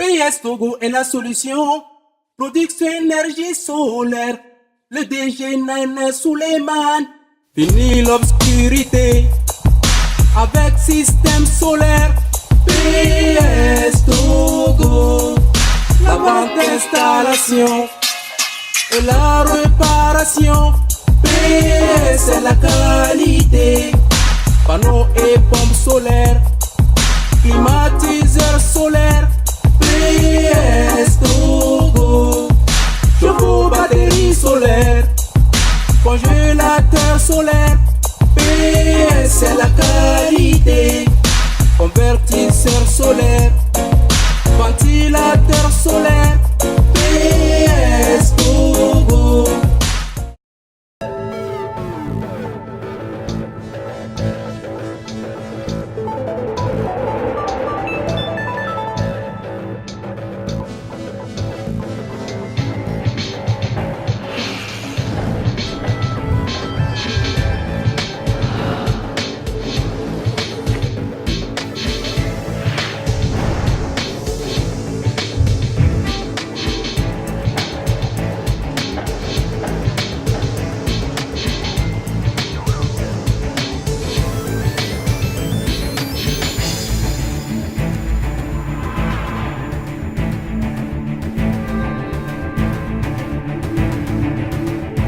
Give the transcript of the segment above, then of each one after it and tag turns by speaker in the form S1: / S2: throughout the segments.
S1: PS Togo est la solution. Production énergie solaire. Le DG Nene Suleiman. Fini l'obscurité. Avec système solaire. PS Togo. La vente d'installation et la réparation. PS c'est la qualité. Panneaux et pompes solaires. Climatiseur solaire. PS Togo. Chauffe-eau, batterie solaire. Congélateur solaire. PS c'est la qualité. Convertisseur solaire. Ventilateur solaire. PS Togo.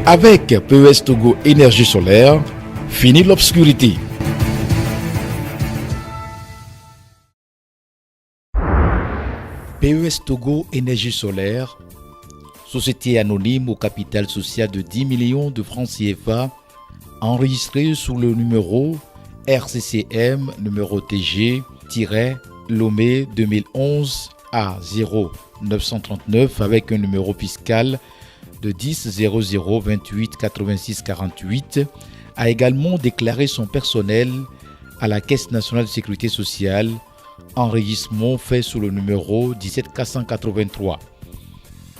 S2: Avec PES Togo Énergie Solaire, fini l'obscurité. PES Togo Énergie Solaire, société anonyme au capital social de 10 millions de francs CFA, enregistrée sous le numéro RCCM numéro TG-Lomé 2011 A 0939 avec un numéro fiscal de 10 00 28 86 48, a également déclaré son personnel à la Caisse nationale de sécurité sociale, enregistrement fait sous le numéro 17 483.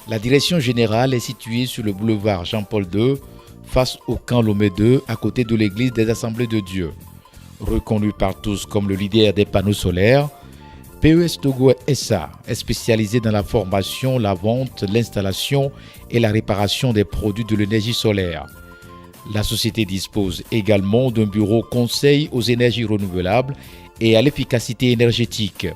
S2: La direction générale est située sur le boulevard Jean-Paul II, face au camp Lomé 2, à côté de l'église des Assemblées de Dieu. Reconnu par tous comme le leader des panneaux solaires, PES Togo SA est spécialisé dans la formation, la vente, l'installation et la réparation des produits de l'énergie solaire. La société dispose également d'un bureau conseil aux énergies renouvelables et à l'efficacité énergétique.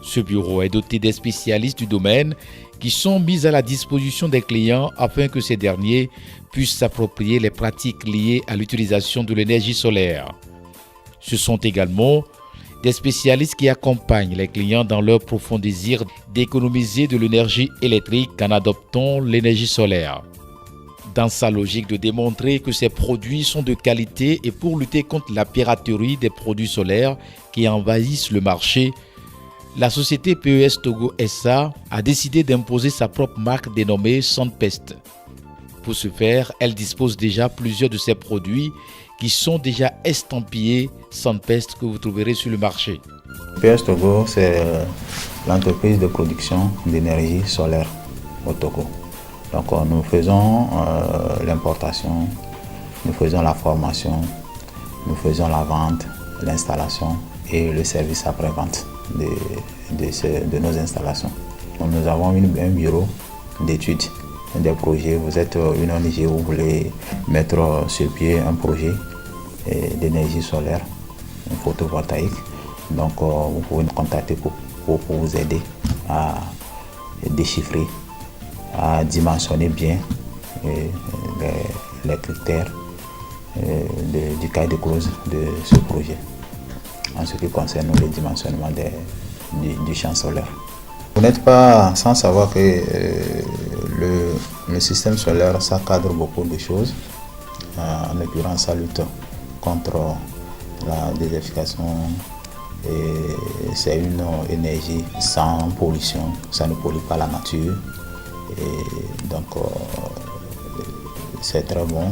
S2: Ce bureau est doté des spécialistes du domaine qui sont mis à la disposition des clients afin que ces derniers puissent s'approprier les pratiques liées à l'utilisation de l'énergie solaire. Ce sont également des spécialistes qui accompagnent les clients dans leur profond désir d'économiser de l'énergie électrique en adoptant l'énergie solaire. Dans sa logique de démontrer que ces produits sont de qualité et pour lutter contre la piraterie des produits solaires qui envahissent le marché, la société PES Togo SA a décidé d'imposer sa propre marque dénommée Sunpest. Pour ce faire, elle dispose déjà plusieurs de ces produits qui sont déjà estampillés Sunpest que vous trouverez sur le marché.
S3: PES Togo, c'est l'entreprise de production d'énergie solaire au Togo. Donc nous faisons l'importation, nous faisons la formation, nous faisons la vente, l'installation et le service après-vente de nos installations. Donc, nous avons un bureau d'études des projets. Vous êtes une ONG, vous voulez mettre sur pied un projet d'énergie solaire, photovoltaïque. Donc vous pouvez nous contacter pour vous aider à déchiffrer, à dimensionner bien les critères du cahier de clause de ce projet en ce qui concerne le dimensionnement du champ solaire. Vous n'êtes pas sans savoir que le système solaire, ça cadre beaucoup de choses, en l'occurrence sa lutte contre la désertification. Et c'est une énergie sans pollution, ça ne pollue pas la nature. Et donc c'est très bon.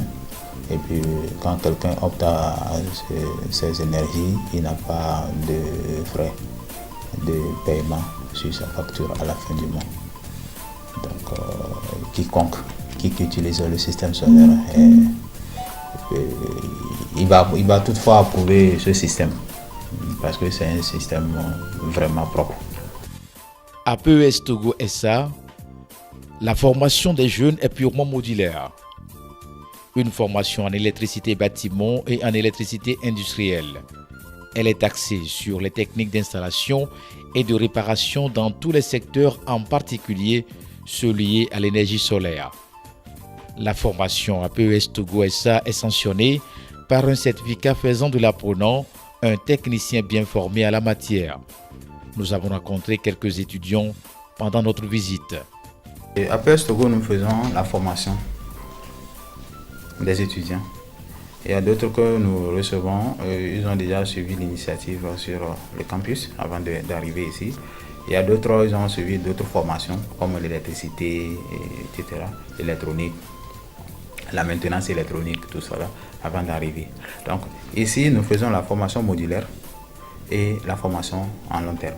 S3: Et puis quand quelqu'un opte à ces énergies, il n'a pas de frais de paiement sur sa facture à la fin du mois. Donc quiconque qui utilise le système solaire, il va toutefois approuver ce système parce que c'est un système vraiment propre.
S2: À PES Togo SA, la formation des jeunes est purement modulaire. Une formation en électricité bâtiment et en électricité industrielle. Elle est axée sur les techniques d'installation et de réparation dans tous les secteurs, en particulier ceux liés à l'énergie solaire. La formation à PES Togo SA est sanctionnée par un certificat faisant de l'apprenant un technicien bien formé à la matière. Nous avons rencontré quelques étudiants pendant notre visite.
S3: Et à PES Togo, nous faisons la formation des étudiants. Il y a d'autres que nous recevons, ils ont déjà suivi l'initiative sur le campus avant d'arriver ici. Il y a d'autres, ils ont suivi d'autres formations comme l'électricité, etc., l'électronique, la maintenance électronique, tout cela, avant d'arriver. Donc ici, nous faisons la formation modulaire et la formation en long terme.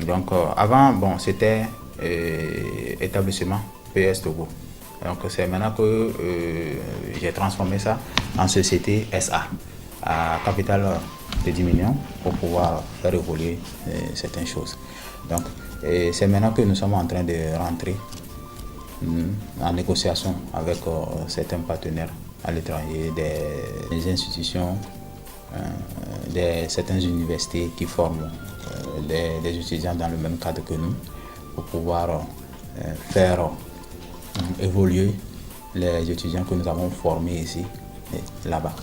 S3: Donc avant, bon, c'était établissement PES Togo. Donc c'est maintenant que j'ai transformé ça en société SA à capital de 10 millions pour pouvoir faire évoluer certaines choses. Donc c'est maintenant que nous sommes en train de rentrer en négociation avec certains partenaires à l'étranger, des institutions, certaines universités qui forment des étudiants dans le même cadre que nous pour pouvoir faire évoluer les étudiants que nous avons formés ici et là-bas.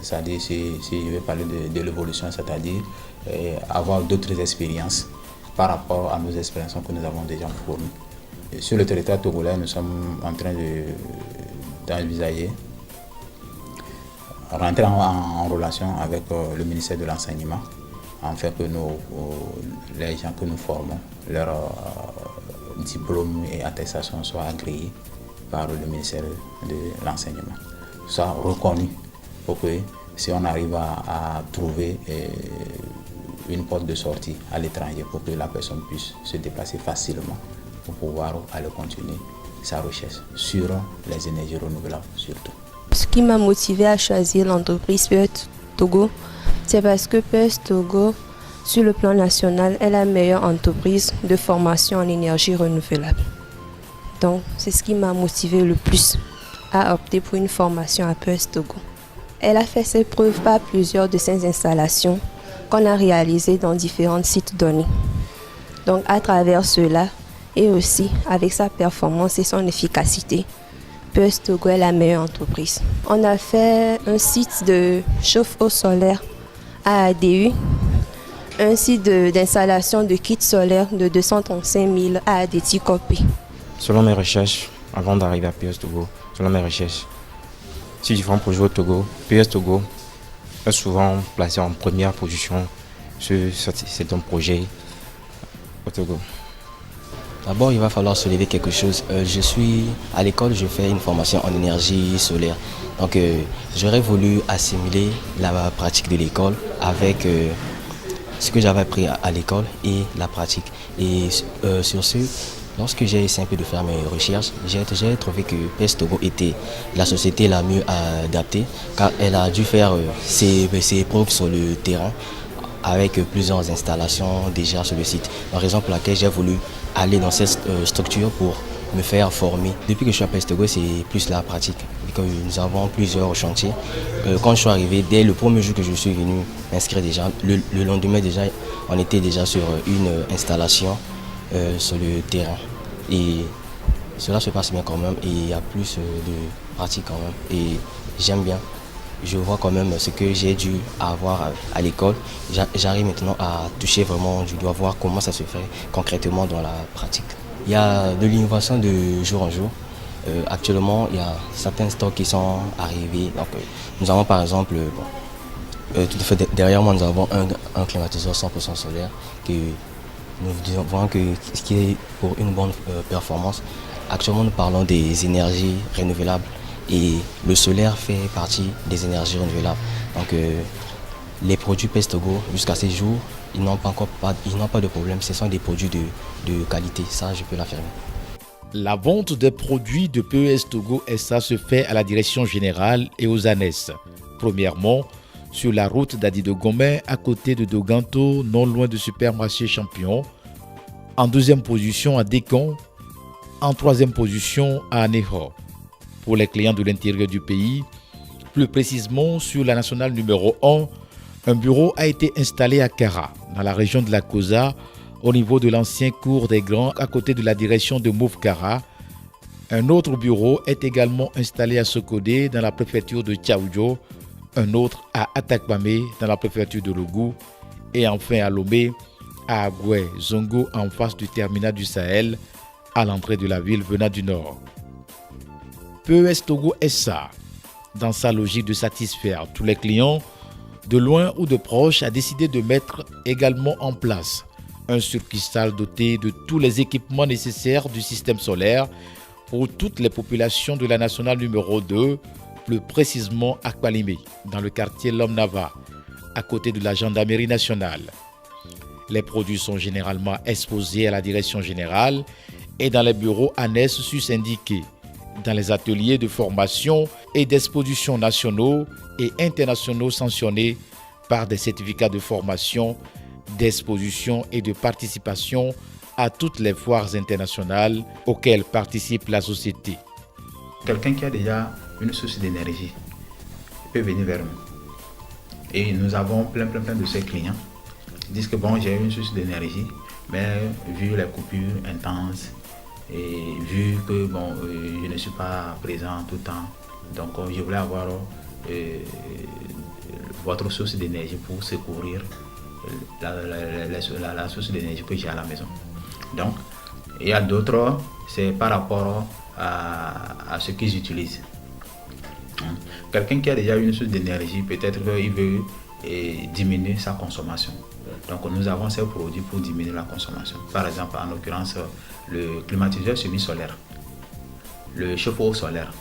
S3: C'est-à-dire, si je vais parler de l'évolution, c'est-à-dire avoir d'autres expériences par rapport à nos expériences que nous avons déjà fournies. Et sur le territoire togolais, nous sommes en train d'envisager rentrer en relation avec le ministère de l'Enseignement, afin que les gens que nous formons, leurs diplômes et attestations soient agréés par le ministère de l'Enseignement. Ça reconnu pour que si on arrive à trouver une porte de sortie à l'étranger pour que la personne puisse se déplacer facilement pour pouvoir aller continuer sa recherche sur les énergies renouvelables surtout.
S4: Ce qui m'a motivé à choisir l'entreprise PES Togo, c'est parce que PES Togo, sur le plan national, est la meilleure entreprise de formation en énergie renouvelable. Donc, c'est ce qui m'a motivé le plus à opter pour une formation à PES Togo. Elle a fait ses preuves par plusieurs de ses installations qu'on a réalisées dans différents sites donnés. Donc, à travers cela, et aussi avec sa performance et son efficacité, PES Togo est la meilleure entreprise. On a fait un site de chauffe-eau solaire à ADU, un site d'installation de kits solaires de 235 000 à Adéti-Copé.
S5: Selon mes recherches, avant d'arriver à PES Togo, selon mes recherches, sur différents projets au Togo, PES Togo est souvent placé en première position sur certains projets au Togo.
S6: D'abord, il va falloir soulever quelque chose. Je suis à l'école, je fais une formation en énergie solaire. Donc, j'aurais voulu assimiler la pratique de l'école avec ce que j'avais appris à l'école et la pratique. Et sur ce, lorsque j'ai essayé un peu de faire mes recherches, j'ai trouvé que PES Togo était la société la mieux adaptée, car elle a dû faire ses preuves sur le terrain avec plusieurs installations déjà sur le site. La raison pour laquelle j'ai voulu aller dans cette structure pour me faire former. Depuis que je suis à PES Togo, c'est plus la pratique. Nous avons plusieurs chantiers. Quand je suis arrivé, dès le premier jour que je suis venu m'inscrire déjà, le lendemain déjà, on était déjà sur une installation sur le terrain. Et cela se passe bien quand même et il y a plus de pratique quand même. Et j'aime bien. Je vois quand même ce que j'ai dû avoir à l'école. J'arrive maintenant à toucher vraiment, je dois voir comment ça se fait concrètement dans la pratique. Il y a de l'innovation de jour en jour. Actuellement, il y a certains stocks qui sont arrivés. Donc, nous avons par exemple, tout à fait derrière moi, nous avons un climatiseur 100% solaire que nous voyons que ce qui est pour une bonne performance. Actuellement, nous parlons des énergies renouvelables. Et le solaire fait partie des énergies renouvelables. Donc les produits PES Togo, jusqu'à ces jours, ils n'ont pas de problème. Ce sont des produits de qualité, ça je peux l'affirmer.
S2: La vente des produits de PES Togo SA se fait à la direction générale et aux annexes. Premièrement, sur la route d'Adi de Gomé, à côté de Doganto, non loin du supermarché Champion. En deuxième position, à Dekon. En troisième position, à Aneho. Pour les clients de l'intérieur du pays, plus précisément sur la nationale numéro 1, un bureau a été installé à Kara, dans la région de la Kosa, au niveau de l'ancien cours des Grands, à côté de la direction de Mouv Kara. Un autre bureau est également installé à Sokodé, dans la préfecture de Tchaoudjo, un autre à Atakpamé, dans la préfecture de Logou, et enfin à Lomé, à Agoué, Zongo, en face du terminal du Sahel, à l'entrée de la ville venant du nord. PES Togo SA, dans sa logique de satisfaire tous les clients, de loin ou de proche, a décidé de mettre également en place un succursale doté de tous les équipements nécessaires du système solaire pour toutes les populations de la nationale numéro 2, plus précisément à Kpalimé, dans le quartier Lomnava, à côté de la gendarmerie nationale. Les produits sont généralement exposés à la direction générale et dans les bureaux annexes sus-indiqués, dans les ateliers de formation et d'exposition nationaux et internationaux sanctionnés par des certificats de formation, d'exposition et de participation à toutes les foires internationales auxquelles participe la société.
S3: Quelqu'un qui a déjà une source d'énergie peut venir vers nous. Et nous avons plein de ces clients qui disent que bon, j'ai une source d'énergie, mais vu les coupures intenses et vu que bon, je ne suis pas présent tout le temps, donc je voulais avoir votre source d'énergie pour secourir la source d'énergie que j'ai à la maison. Donc, il y a d'autres, c'est par rapport à ce qu'ils utilisent. Quelqu'un qui a déjà une source d'énergie, peut-être qu'il veut diminuer sa consommation. Donc nous avons ces produits pour diminuer la consommation. Par exemple, en l'occurrence, le climatiseur semi-solaire, le chauffe-eau solaire,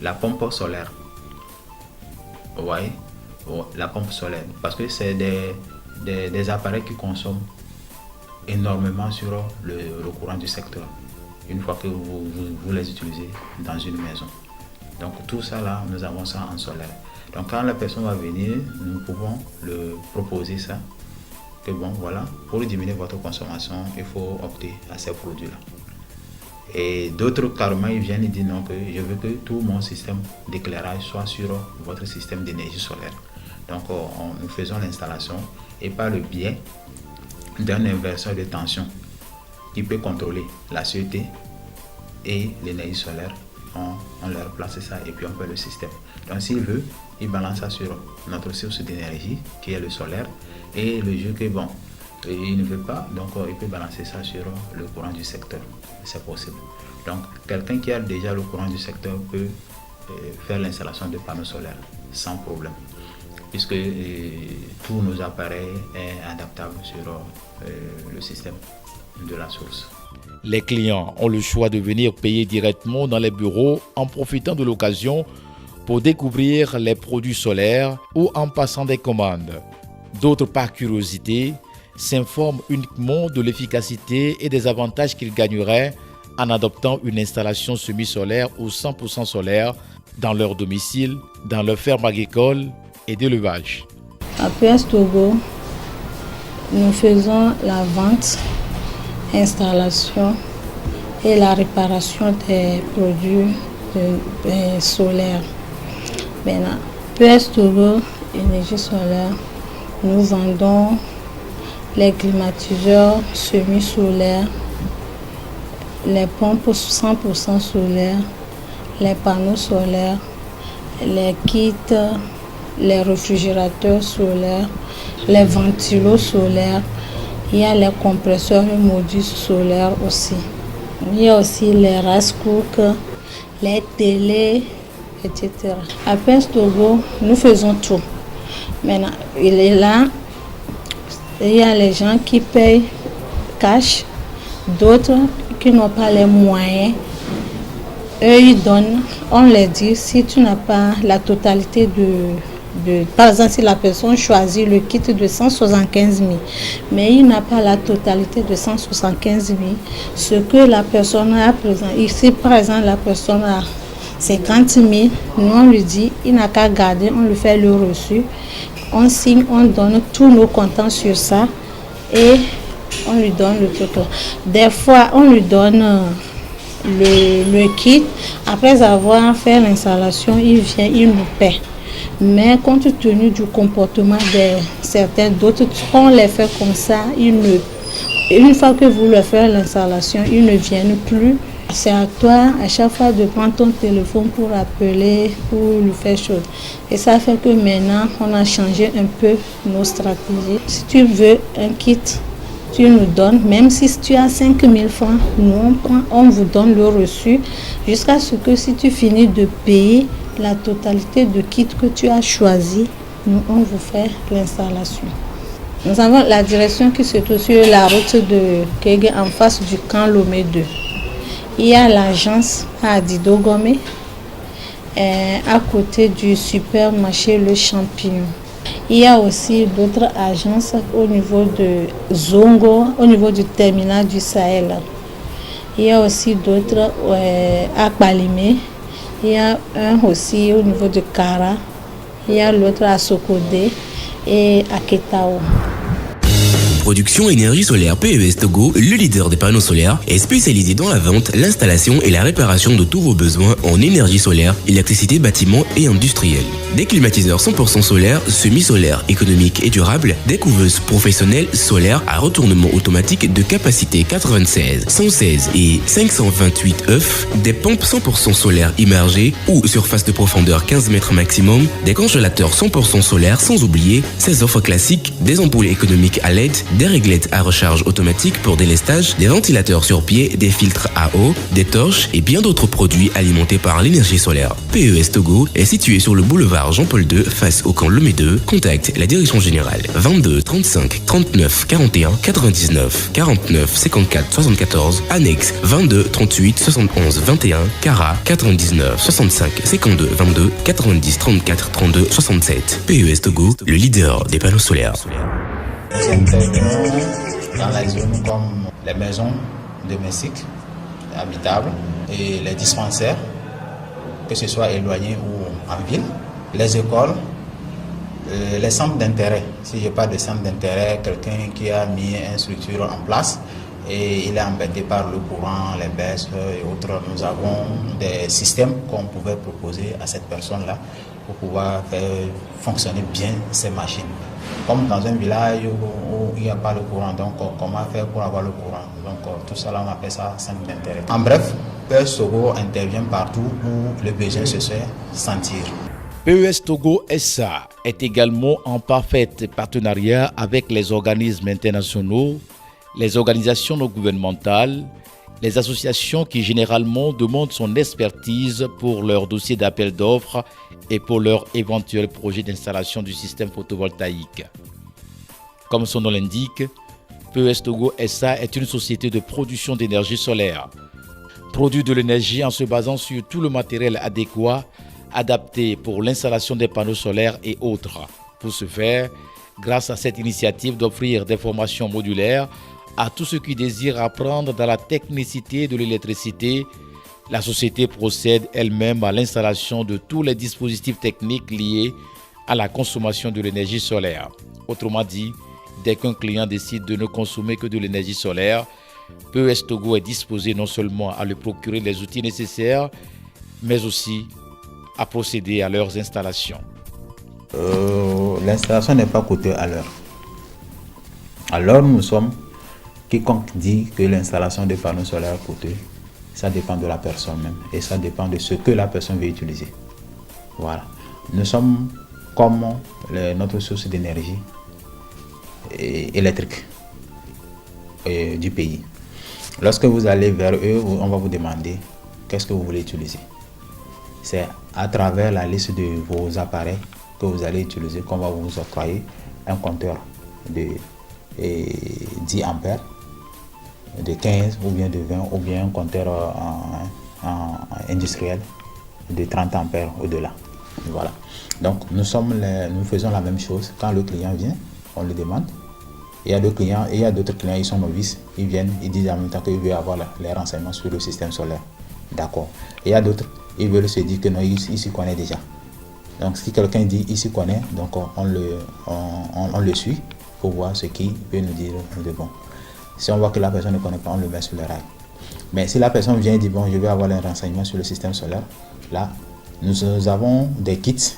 S3: la pompe solaire. Vous voyez, la pompe solaire, parce que c'est des appareils qui consomment énormément sur le courant du secteur, une fois que vous les utilisez dans une maison. Donc tout ça là, nous avons ça en solaire. Donc quand la personne va venir, nous pouvons le proposer ça, que bon voilà, pour diminuer votre consommation, il faut opter à ces produits-là. Et d'autres carrément, ils viennent et disent non, que je veux que tout mon système d'éclairage soit sur votre système d'énergie solaire. Donc nous faisons l'installation et par le biais d'un inverseur de tension qui peut contrôler la sûreté et l'énergie solaire, on leur place ça et puis on fait le système. Donc s'il veut, il balance ça sur notre source d'énergie qui est le solaire, et le jour que bon, il ne veut pas, donc il peut balancer ça sur le courant du secteur, c'est possible. Donc quelqu'un qui a déjà le courant du secteur peut faire l'installation de panneaux solaires sans problème, puisque tous nos appareils sont adaptables sur le système de la source.
S2: Les clients ont le choix de venir payer directement dans les bureaux en profitant de l'occasion pour découvrir les produits solaires ou en passant des commandes. D'autres, par curiosité, s'informent uniquement de l'efficacité et des avantages qu'ils gagneraient en adoptant une installation semi-solaire ou 100% solaire dans leur domicile, dans leur ferme agricole et d'élevage.
S7: À PES Togo, nous faisons la vente, installation et la réparation des produits solaires. Maintenant, PES Togo, énergie solaire, nous vendons les climatiseurs semi-solaires, les pompes 100% solaires, les panneaux solaires, les kits, les réfrigérateurs solaires, les ventilos solaires. Il y a les compresseurs et modules solaires aussi. Il y a aussi les rice cookers, les télés, etc. À PES Togo, nous faisons tout. Maintenant, il est là, il y a les gens qui payent cash, d'autres qui n'ont pas les moyens. Eux, ils donnent, on leur dit, si tu n'as pas la totalité par exemple, si la personne choisit le kit de 175 000, mais il n'a pas la totalité de 175 000, ce que la personne a présent, ici par exemple la personne a 50 000, nous on lui dit, il n'a qu'à garder, on lui fait le reçu, on signe, on donne tous nos comptants sur ça et On lui donne le truc là. Des fois, on lui donne le kit. Après avoir fait l'installation, il vient, il nous paie. Mais compte tenu du comportement de certains d'autres, on les fait comme ça, une fois que vous leur faites l'installation, ils ne viennent plus. C'est à toi à chaque fois de prendre ton téléphone pour appeler, pour lui faire chose. Et ça fait que maintenant, on a changé un peu nos stratégies. Si tu veux un kit, tu nous donnes, même si tu as 5 000 francs, nous on vous donne le reçu jusqu'à ce que si tu finis de payer la totalité de kit que tu as choisi, nous on vous fait l'installation. Nous avons la direction qui se trouve sur la route de Kégué en face du camp Lomé 2. Il y a l'agence à Didogomé, à côté du supermarché Le Champignon. Il y a aussi d'autres agences au niveau de Zongo, au niveau du terminal du Sahel. Il y a aussi d'autres à Palimé. Il y a un aussi au niveau de Kara. Il y a l'autre à Sokodé et à Ketao.
S8: Production Énergie Solaire PES Togo, le leader des panneaux solaires, est spécialisé dans la vente, l'installation et la réparation de tous vos besoins en énergie solaire, électricité, bâtiment et industriel. Des climatiseurs 100% solaires, semi-solaires, économiques et durables, des couveuses professionnelles solaires à retournement automatique de capacité 96, 116 et 528 œufs, des pompes 100% solaires immergées ou surface de profondeur 15 mètres maximum, des congélateurs 100% solaires sans oublier ces offres classiques, des ampoules économiques à LED, des réglettes à recharge automatique pour délestage, des ventilateurs sur pied, des filtres à eau, des torches et bien d'autres produits alimentés par l'énergie solaire. PES Togo est situé sur le boulevard Jean-Paul II face au camp Lomé 2. Contacte la direction générale 22 35 39 41 99 49 54 74, annexe 22 38 71 21, Cara 99 65 52 22 90 34 32 67. PES Togo, le leader des panneaux solaires.
S3: Nous intervenons dans la zone comme les maisons domestiques, habitables et les dispensaires, que ce soit éloignés ou en ville, les écoles, les centres d'intérêt. Si je parle de centre d'intérêt, quelqu'un qui a mis une structure en place et il est embêté par le courant, les baisses et autres, nous avons des systèmes qu'on pouvait proposer à cette personne-là pour pouvoir faire fonctionner bien ces machines. Comme dans un village où il n'y a pas le courant, donc comment faire pour avoir le courant? Donc tout cela, on appelle ça centre d'intérêt. En bref, PES Togo intervient partout où le besoin se fait sentir.
S2: PES Togo SA est également en parfait partenariat avec les organismes internationaux, les organisations non gouvernementales, les associations qui généralement demandent son expertise pour leur dossier d'appel d'offres et pour leur éventuel projet d'installation du système photovoltaïque. Comme son nom l'indique, PES Togo SA est une société de production d'énergie solaire. Produit de l'énergie en se basant sur tout le matériel adéquat, adapté pour l'installation des panneaux solaires et autres. Pour ce faire, grâce à cette initiative d'offrir des formations modulaires à tous ceux qui désirent apprendre dans la technicité de l'électricité, la société procède elle-même à l'installation de tous les dispositifs techniques liés à la consommation de l'énergie solaire. Autrement dit, dès qu'un client décide de ne consommer que de l'énergie solaire, PES Togo est disposé non seulement à lui procurer les outils nécessaires, mais aussi à procéder à leurs installations.
S3: L'installation n'est pas cotée à l'heure. À l'heure nous sommes, quiconque dit que l'installation des panneaux solaires est cotée, ça dépend de la personne même et ça dépend de ce que la personne veut utiliser. Voilà. Nous sommes comme notre source d'énergie électrique du pays. Lorsque vous allez vers eux, on va vous demander qu'est-ce que vous voulez utiliser. C'est à travers la liste de vos appareils que vous allez utiliser qu'on va vous octroyer un compteur de 10 ampères, de 15 ou bien de 20 ou bien un compteur industriel de 30 ampères au-delà. Voilà. Donc nous faisons la même chose. Quand le client vient, on le demande. Il y a d'autres clients, ils sont novices, ils viennent, ils disent en même temps qu'ils veulent avoir les renseignements sur le système solaire. D'accord. Il y a d'autres, ils veulent se dire que non, ils s'y connaissent déjà. Donc si quelqu'un dit il s'y connaît, donc on le suit pour voir ce qu'il peut nous dire de bon. Si on voit que la personne ne connaît pas, on le met sur le rail. Mais si la personne vient et dit, bon, je vais avoir un renseignement sur le système solaire, là, nous avons des kits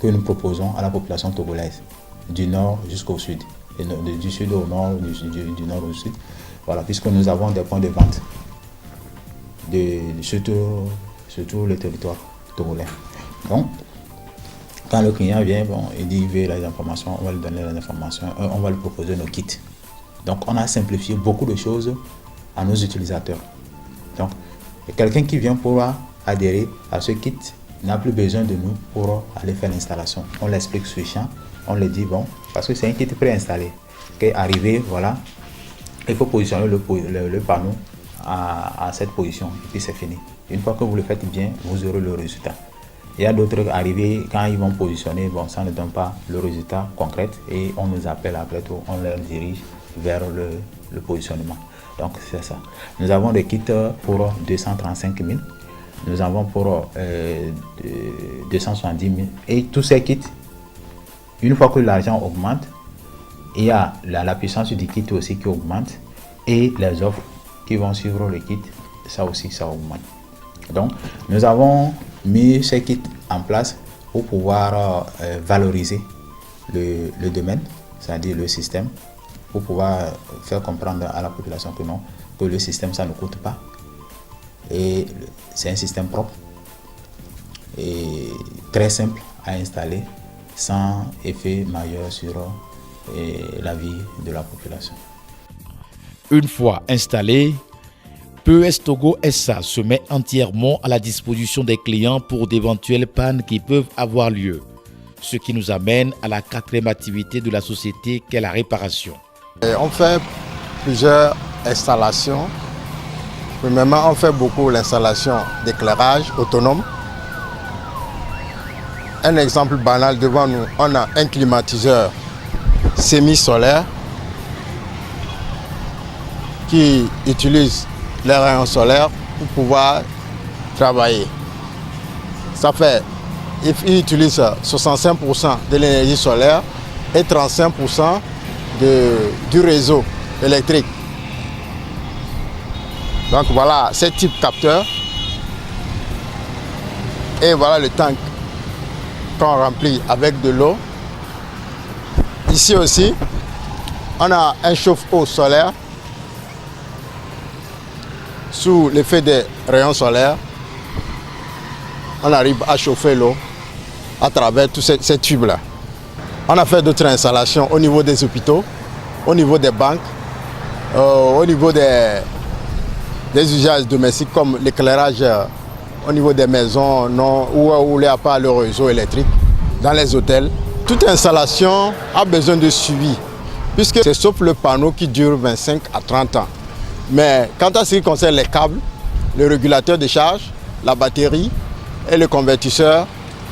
S3: que nous proposons à la population togolaise, du nord jusqu'au sud, et du sud au nord, du nord au sud, voilà, puisque nous avons des points de vente, surtout le territoire togolais. Donc, quand le client vient, bon, il dit, il veut les informations, on va lui donner les informations, on va lui proposer nos kits. Donc, on a simplifié beaucoup de choses à nos utilisateurs. Donc, quelqu'un qui vient pour adhérer à ce kit n'a plus besoin de nous pour aller faire l'installation. On l'explique sur le champ, on lui dit, bon, parce que c'est un kit préinstallé. Arrivé, voilà, il faut positionner le panneau à cette position, et puis c'est fini. Une fois que vous le faites bien, vous aurez le résultat. Il y a d'autres arrivés, quand ils vont positionner, bon, ça ne donne pas le résultat concret et on nous appelle après tout, on leur dirige vers le positionnement. Donc c'est ça. Nous avons des kits pour 235 000, nous avons pour 270 000 et tous ces kits, une fois que l'argent augmente, il y a la puissance du kit aussi qui augmente et les offres qui vont suivre le kit, ça aussi ça augmente. Donc nous avons mis ces kits en place pour pouvoir valoriser le domaine, c'est-à-dire le système, pour pouvoir faire comprendre à la population que non, que le système ça ne coûte pas et c'est un système propre et très simple à installer sans effet majeur sur la vie de la population.
S2: Une fois installé, PES Togo SA se met entièrement à la disposition des clients pour d'éventuelles pannes qui peuvent avoir lieu, ce qui nous amène à la quatrième activité de la société qu'est la réparation.
S9: On fait plusieurs installations. Premièrement, on fait beaucoup l'installation d'éclairage autonome. Un exemple banal devant nous, on a un climatiseur semi-solaire qui utilise les rayons solaires pour pouvoir travailler. Ça fait, il utilise 65% de l'énergie solaire et 35% du réseau électrique. Donc voilà, ce type de capteur. Et voilà le tank qu'on remplit avec de l'eau. Ici aussi, on a un chauffe-eau solaire sous l'effet des rayons solaires. On arrive à chauffer l'eau à travers tous ces tubes-là. On a fait d'autres installations au niveau des hôpitaux, au niveau des banques, au niveau des usages domestiques comme l'éclairage au niveau des maisons où il n'y a pas le réseau électrique, dans les hôtels. Toute installation a besoin de suivi, puisque c'est sauf le panneau qui dure 25 à 30 ans. Mais quant à ce qui concerne les câbles, le régulateur de charge, la batterie et le convertisseur,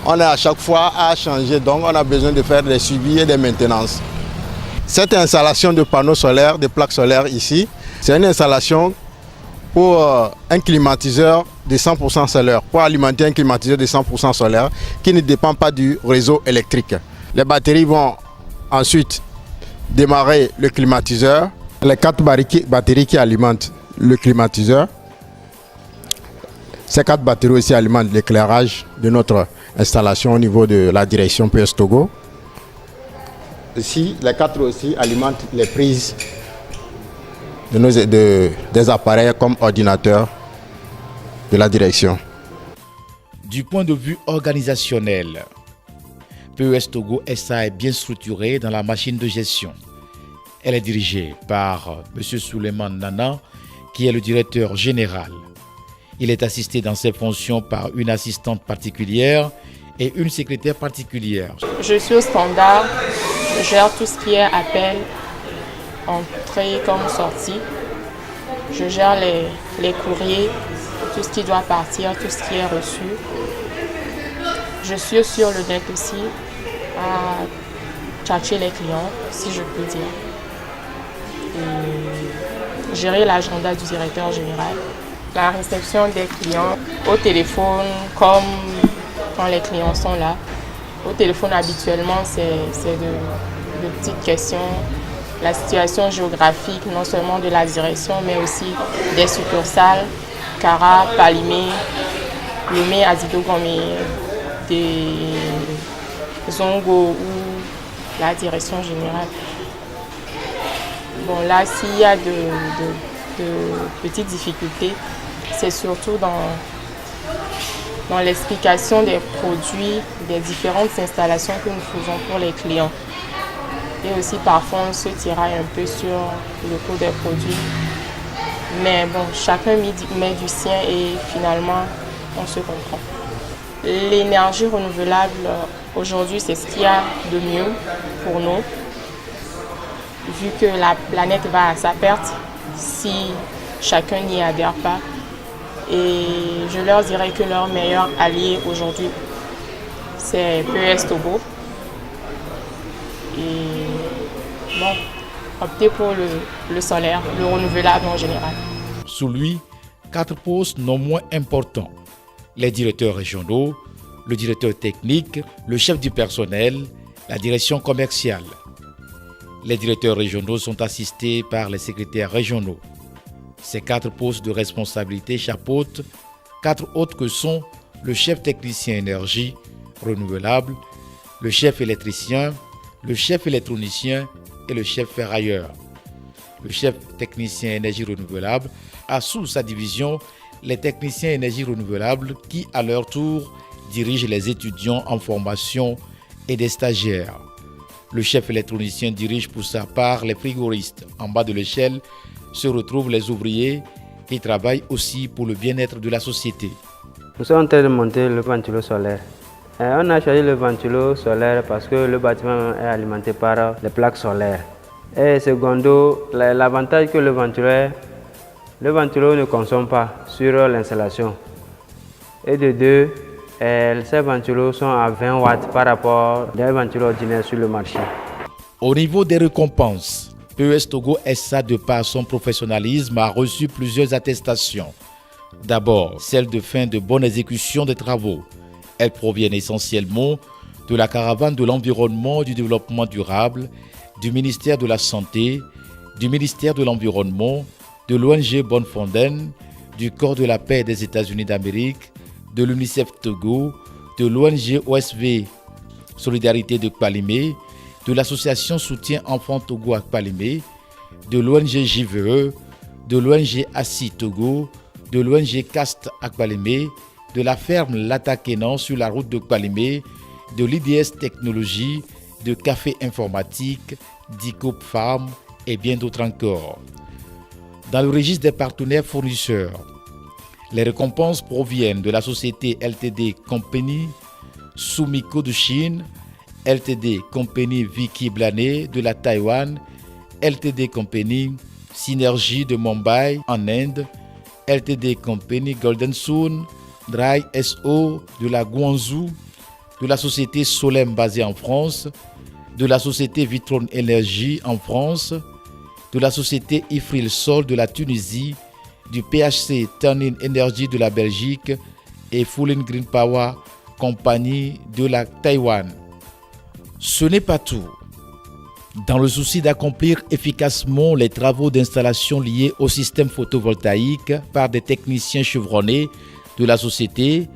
S9: on a à chaque fois à changer, donc on a besoin de faire des suivis et des maintenances. Cette installation de panneaux solaires, de plaques solaires ici, c'est une installation pour un climatiseur de 100% solaire, pour alimenter un climatiseur de 100% solaire qui ne dépend pas du réseau électrique. Les batteries vont ensuite démarrer le climatiseur. Les 4 batteries qui alimentent le climatiseur, ces 4 batteries aussi alimentent l'éclairage de notre installation au niveau de la direction PES Togo. Ici, les 4 aussi alimentent les prises des appareils comme ordinateurs de la direction.
S2: Du point de vue organisationnel, PES Togo SA est bien structurée dans la machine de gestion. Elle est dirigée par M. Souleymane Nana, qui est le directeur général. Il est assisté dans ses fonctions par une assistante particulière et une secrétaire particulière.
S10: Je suis au standard, je gère tout ce qui est appel, entrée comme sortie. Je gère les courriers, tout ce qui doit partir, tout ce qui est reçu. Je suis sur le net aussi à tchatcher les clients, si je peux dire. Et gérer l'agenda du directeur général. La réception des clients au téléphone, comme quand les clients sont là. Au téléphone, habituellement, c'est de petites questions la situation géographique, non seulement de la direction, mais aussi des succursales, Kara, Palimé, Lomé, Azidogomé, des Zongo ou la direction générale. Bon, là, s'il y a de petites difficultés, c'est surtout dans l'explication des produits, des différentes installations que nous faisons pour les clients. Et aussi, parfois, on se tiraille un peu sur le coût des produits. Mais bon, chacun met du sien et finalement, on se comprend. L'énergie renouvelable, aujourd'hui, c'est ce qu'il y a de mieux pour nous, vu que la planète va à sa perte si chacun n'y adhère pas. Et je leur dirais que leur meilleur allié aujourd'hui, c'est PES Togo. Et bon, opter pour le solaire, le renouvelable en général.
S2: Sous lui, 4 postes non moins importants. Les directeurs régionaux, le directeur technique, le chef du personnel, la direction commerciale. Les directeurs régionaux sont assistés par les secrétaires régionaux. Ces 4 postes de responsabilité chapeautent 4 autres que sont le chef technicien énergie renouvelable, le chef électricien, le chef électronicien et le chef ferrailleur. Le chef technicien énergie renouvelable a sous sa division les techniciens énergie renouvelable qui, à leur tour, dirigent les étudiants en formation et des stagiaires. Le chef électronicien dirige pour sa part les frigoristes. En bas de l'échelle se retrouvent les ouvriers qui travaillent aussi pour le bien-être de la société.
S11: Nous sommes en train de monter le ventilo solaire. On a choisi le ventilo solaire parce que le bâtiment est alimenté par les plaques solaires. Et secondo, l'avantage que le ventilo ne consomme pas sur l'installation. Et de deux, ces ventilos sont à 20 watts par rapport à des ventilos ordinaires sur le marché.
S2: Au niveau des récompenses, PES Togo SA, de par son professionnalisme, a reçu plusieurs attestations. D'abord, celle de fin de bonne exécution des travaux. Elles proviennent essentiellement de la caravane de l'environnement et du développement durable, du ministère de la Santé, du ministère de l'Environnement, de l'ONG Bonfonden, du Corps de la paix des États-Unis d'Amérique, de l'UNICEF Togo, de l'ONG OSV Solidarité de Kpalimé, de l'association Soutien Enfants Togo à Kpalimé, de l'ONG JVE, de l'ONG ASSI Togo, de l'ONG CAST à Kpalimé, de la ferme Latakenan sur la route de Kpalimé, de l'IDS Technologies, de Café Informatique, d'ICOP Farm et bien d'autres encore. Dans le registre des partenaires fournisseurs, les récompenses proviennent de la société LTD Company, Sumiko de Chine, LTD Company Vicky Blané de la Taïwan, LTD Company Synergie de Mumbai en Inde, LTD Company Golden Sun, Dry SO de la Guangzhou, de la société Solem basée en France, de la société Vitron Énergie en France, de la société Ifril Sol de la Tunisie, du PHC Turnin Energy de la Belgique et Fulin Green Power Company de la Taïwan. Ce n'est pas tout. Dans le souci d'accomplir efficacement les travaux d'installation liés au système photovoltaïque par des techniciens chevronnés de la société,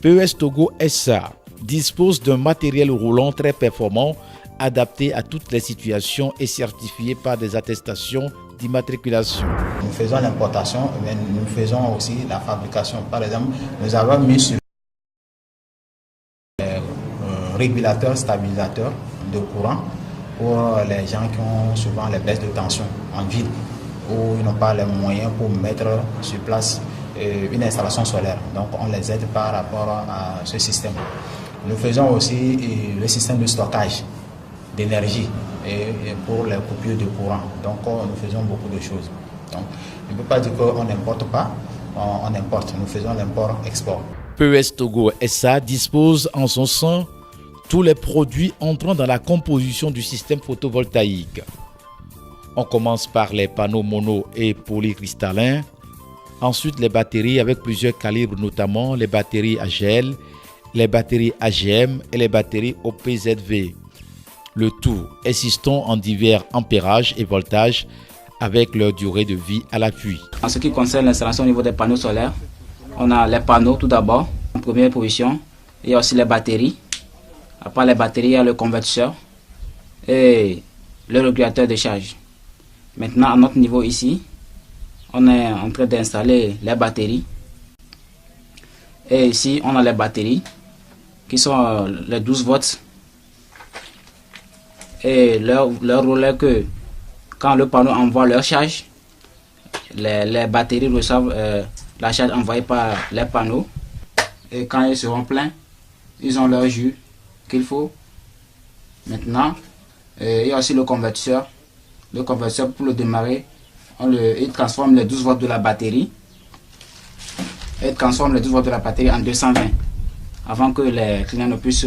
S2: PES Togo SA dispose d'un matériel roulant très performant, adapté à toutes les situations et certifié par des attestations d'immatriculation.
S3: Nous faisons l'importation, mais nous faisons aussi la fabrication. Par exemple, nous avons mis sur régulateur, stabilisateur de courant pour les gens qui ont souvent les baisses de tension en ville où ils n'ont pas les moyens pour mettre sur place une installation solaire. Donc on les aide par rapport à ce système. Nous faisons aussi le système de stockage d'énergie et pour les coupures de courant. Donc nous faisons beaucoup de choses. Donc on ne peut pas dire qu'on n'importe pas, on importe. Nous faisons l'import-export.
S2: PES Togo SA dispose en son sein tous les produits entrant dans la composition du système photovoltaïque. On commence par les panneaux mono et polycristallins, ensuite les batteries avec plusieurs calibres, notamment les batteries AGL, les batteries AGM et les batteries OPZV. Le tout existant en divers ampérages et voltages avec leur durée de vie à l'appui.
S12: En ce qui concerne l'installation au niveau des panneaux solaires, on a les panneaux tout d'abord, en première position. Il y a aussi les batteries. Après les batteries, il y a le convertisseur et le régulateur de charge. Maintenant, à notre niveau ici, on est en train d'installer les batteries. Et ici, on a les batteries qui sont les 12 volts. Et leur rôle est que quand le panneau envoie leur charge, les batteries reçoivent la charge envoyée par les panneaux. Et quand ils seront pleins, ils ont leur jus qu'il faut. Maintenant, il y a aussi le convertisseur. Le convertisseur, pour le démarrer, il transforme les 12 volts de la batterie. Et transforme les 12 volts de la batterie en 220 avant que les clients ne puissent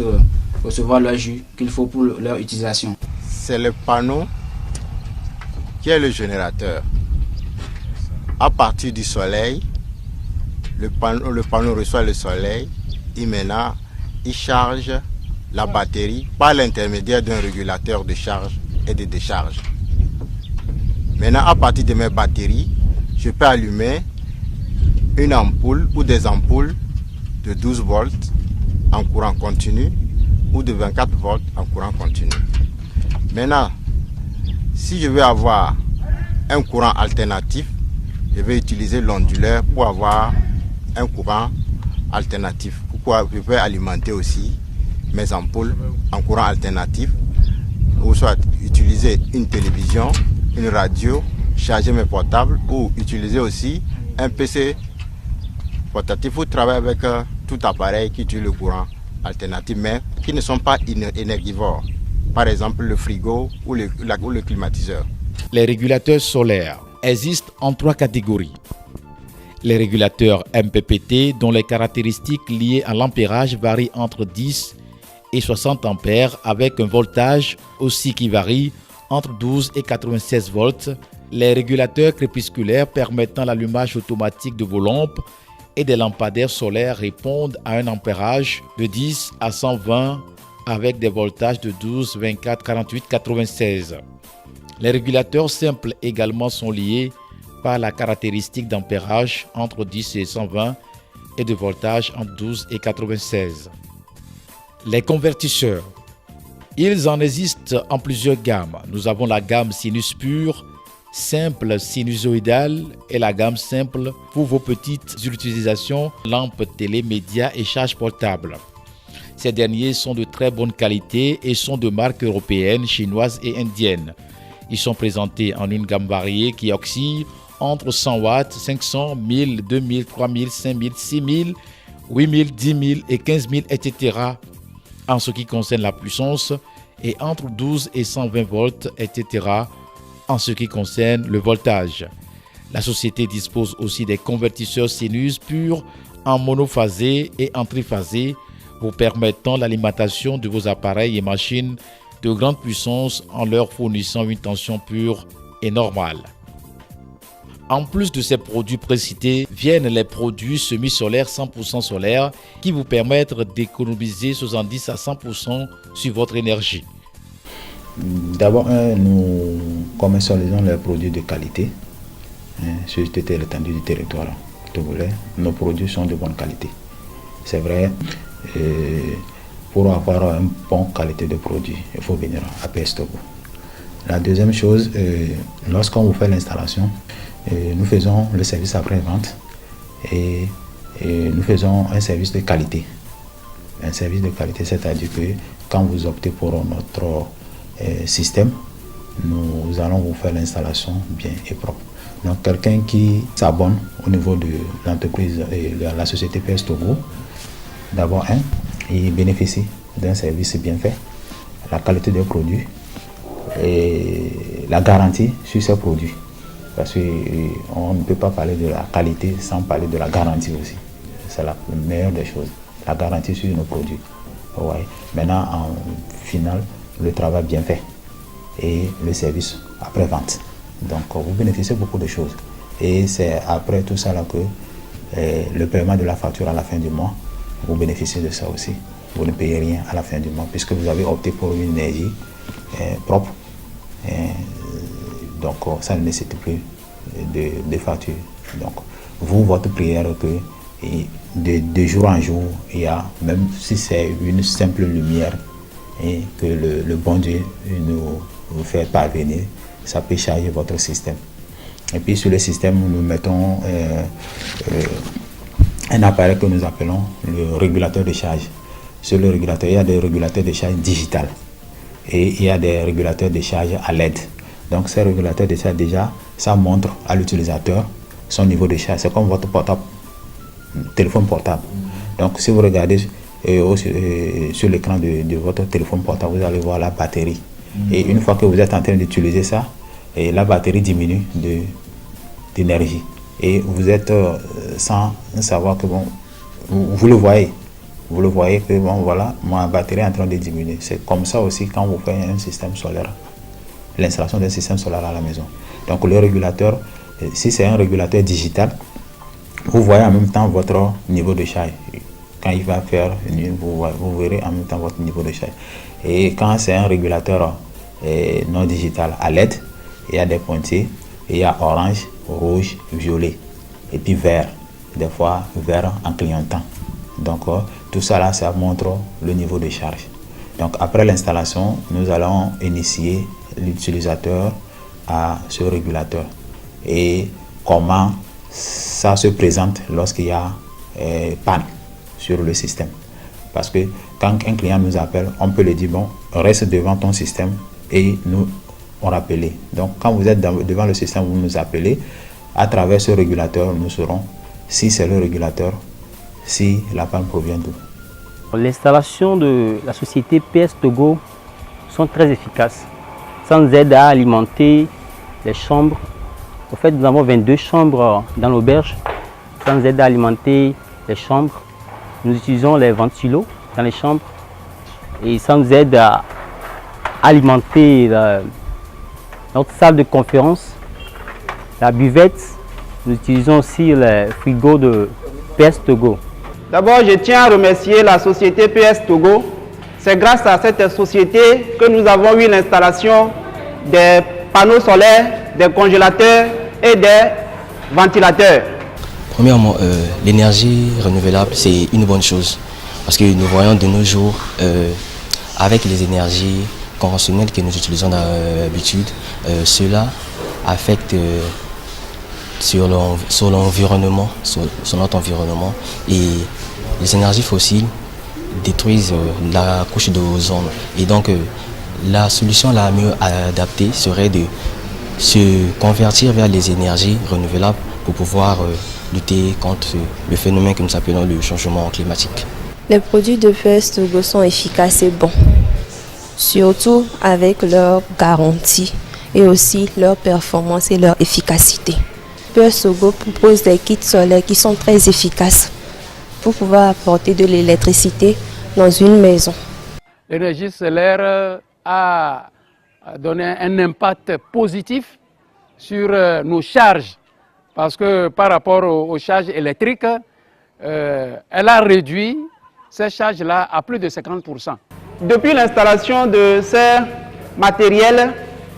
S12: recevoir leur jus qu'il faut pour leur utilisation.
S9: C'est le panneau qui est le générateur. À partir du soleil, le panneau reçoit le soleil et maintenant il charge la batterie par l'intermédiaire d'un régulateur de charge et de décharge. Maintenant, à partir de mes batteries, je peux allumer une ampoule ou des ampoules de 12 volts en courant continu ou de 24 volts en courant continu. Maintenant, si je veux avoir un courant alternatif, je vais utiliser l'onduleur pour avoir un courant alternatif. Pourquoi je peux alimenter aussi mes ampoules en courant alternatif, ou soit utiliser une télévision, une radio, charger mes portables, ou utiliser aussi un PC portatif ou travailler avec tout appareil qui utilise le courant alternatif, mais qui ne sont pas énergivores. Par exemple, le frigo ou le climatiseur.
S2: Les régulateurs solaires existent en 3 catégories. Les régulateurs MPPT, dont les caractéristiques liées à l'ampérage varient entre 10 et 60 ampères avec un voltage aussi qui varie entre 12 et 96 volts. Les régulateurs crépusculaires permettant l'allumage automatique de vos lampes et des lampadaires solaires répondent à un ampérage de 10 à 120 avec des voltages de 12, 24, 48, 96. Les régulateurs simples également sont liés par la caractéristique d'ampérage entre 10 et 120 et de voltage entre 12 et 96. Les convertisseurs. Ils en existent en plusieurs gammes. Nous avons la gamme sinus pure, simple sinusoïdale et la gamme simple pour vos petites utilisations, lampes télé, médias et charges portables. Ces derniers sont de très bonne qualité et sont de marques européennes, chinoises et indiennes. Ils sont présentés en une gamme variée qui oscille entre 100 watts, 500, 1000, 2000, 3000, 5000, 6000, 8000, 10 000 et 15 000, etc. en ce qui concerne la puissance et entre 12 et 120 volts, etc. en ce qui concerne le voltage. La société dispose aussi des convertisseurs sinus purs en monophasé et en triphasé vous permettant l'alimentation de vos appareils et machines de grande puissance en leur fournissant une tension pure et normale. En plus de ces produits précités, viennent les produits semi-solaires 100% solaires qui vous permettent d'économiser 70 à 100% sur votre énergie.
S3: D'abord, nous commercialisons les produits de qualité sur toute l'étendue du territoire togolais. Nos produits sont de bonne qualité. C'est vrai, pour avoir une bonne qualité de produit, il faut venir à PS Togo. La deuxième chose, lorsqu'on vous fait l'installation, nous faisons le service après-vente et nous faisons un service de qualité. Un service de qualité, c'est-à-dire que quand vous optez pour notre système, nous allons vous faire l'installation bien et propre. Donc quelqu'un qui s'abonne au niveau de l'entreprise et de la société PS Togo, d'abord, il bénéficie d'un service bien fait, la qualité des produits et la garantie sur ces produits. Parce qu'on ne peut pas parler de la qualité sans parler de la garantie aussi. C'est la meilleure des choses, la garantie sur nos produits. Ouais. Maintenant, en final, le travail bien fait et le service après-vente. Donc, vous bénéficiez beaucoup de choses. Et c'est après tout ça là que le paiement de la facture à la fin du mois, vous bénéficiez de ça aussi. Vous ne payez rien à la fin du mois puisque vous avez opté pour une énergie propre. Donc ça ne nécessite plus de facture. Donc vous, votre prière, que de jour en jour, il y a, même si c'est une simple lumière, et que le bon Dieu nous fait parvenir, ça peut charger votre système. Et puis sur le système, nous mettons un appareil que nous appelons le régulateur de charge. Sur le régulateur, il y a des régulateurs de charge digital et il y a des régulateurs de charge à LED. Donc ces régulateurs de charge, déjà, ça montre à l'utilisateur son niveau de charge. C'est comme votre portable, téléphone portable. Donc si vous regardez sur l'écran de votre téléphone portable, vous allez voir la batterie. Et une fois que vous êtes en train d'utiliser ça, et la batterie diminue d'énergie. Et vous êtes sans savoir que bon, vous le voyez. Vous le voyez que bon, voilà, ma batterie est en train de diminuer. C'est comme ça aussi quand vous faites un système solaire, l'installation d'un système solaire à la maison. Donc le régulateur, si c'est un régulateur digital, vous voyez en même temps votre niveau de charge. Quand il va faire nuit, vous verrez en même temps votre niveau de charge. Et quand c'est un régulateur non digital à LED, il y a des pointillés, il y a orange, rouge, violet et puis vert, des fois vert en clignotant. Donc tout ça là, ça montre le niveau de charge. Donc après l'installation, nous allons initier l'utilisateur à ce régulateur et comment ça se présente lorsqu'il y a panne sur le système. Parce que quand un client nous appelle, on peut lui dire bon, reste devant ton système et nous on rappelle. Donc quand vous êtes devant le système, vous nous appelez. À travers ce régulateur, nous saurons si c'est le régulateur, si la panne provient d'où.
S11: L'installation de la société PS Togo sont très efficaces. Ça nous aide à alimenter les chambres. En fait, nous avons 22 chambres dans l'auberge. Ça nous aide à alimenter les chambres. Nous utilisons les ventilos dans les chambres. Et ça nous aide à alimenter notre salle de conférence, la buvette. Nous utilisons aussi les frigos de PS Togo.
S13: D'abord, je tiens à remercier la société PS Togo. C'est grâce à cette société que nous avons eu l'installation des panneaux solaires, des congélateurs et des ventilateurs.
S6: Premièrement, l'énergie renouvelable, c'est une bonne chose. Parce que nous voyons de nos jours, avec les énergies conventionnelles que nous utilisons d'habitude, cela affecte sur l'environnement, sur notre environnement. Et les énergies fossiles détruisent la couche d'ozone. Et donc, la solution la mieux adaptée serait de se convertir vers les énergies renouvelables pour pouvoir lutter contre le phénomène que nous appelons le changement climatique.
S4: Les produits de PS Togo sont efficaces et bons, surtout avec leur garantie et aussi leur performance et leur efficacité. PS Togo propose des kits solaires qui sont très efficaces pour pouvoir apporter de l'électricité dans une maison.
S14: L'énergie solaire a donné un impact positif sur nos charges parce que par rapport aux charges électriques, elle a réduit ces charges-là à plus de 50%.
S13: Depuis l'installation de ces matériels,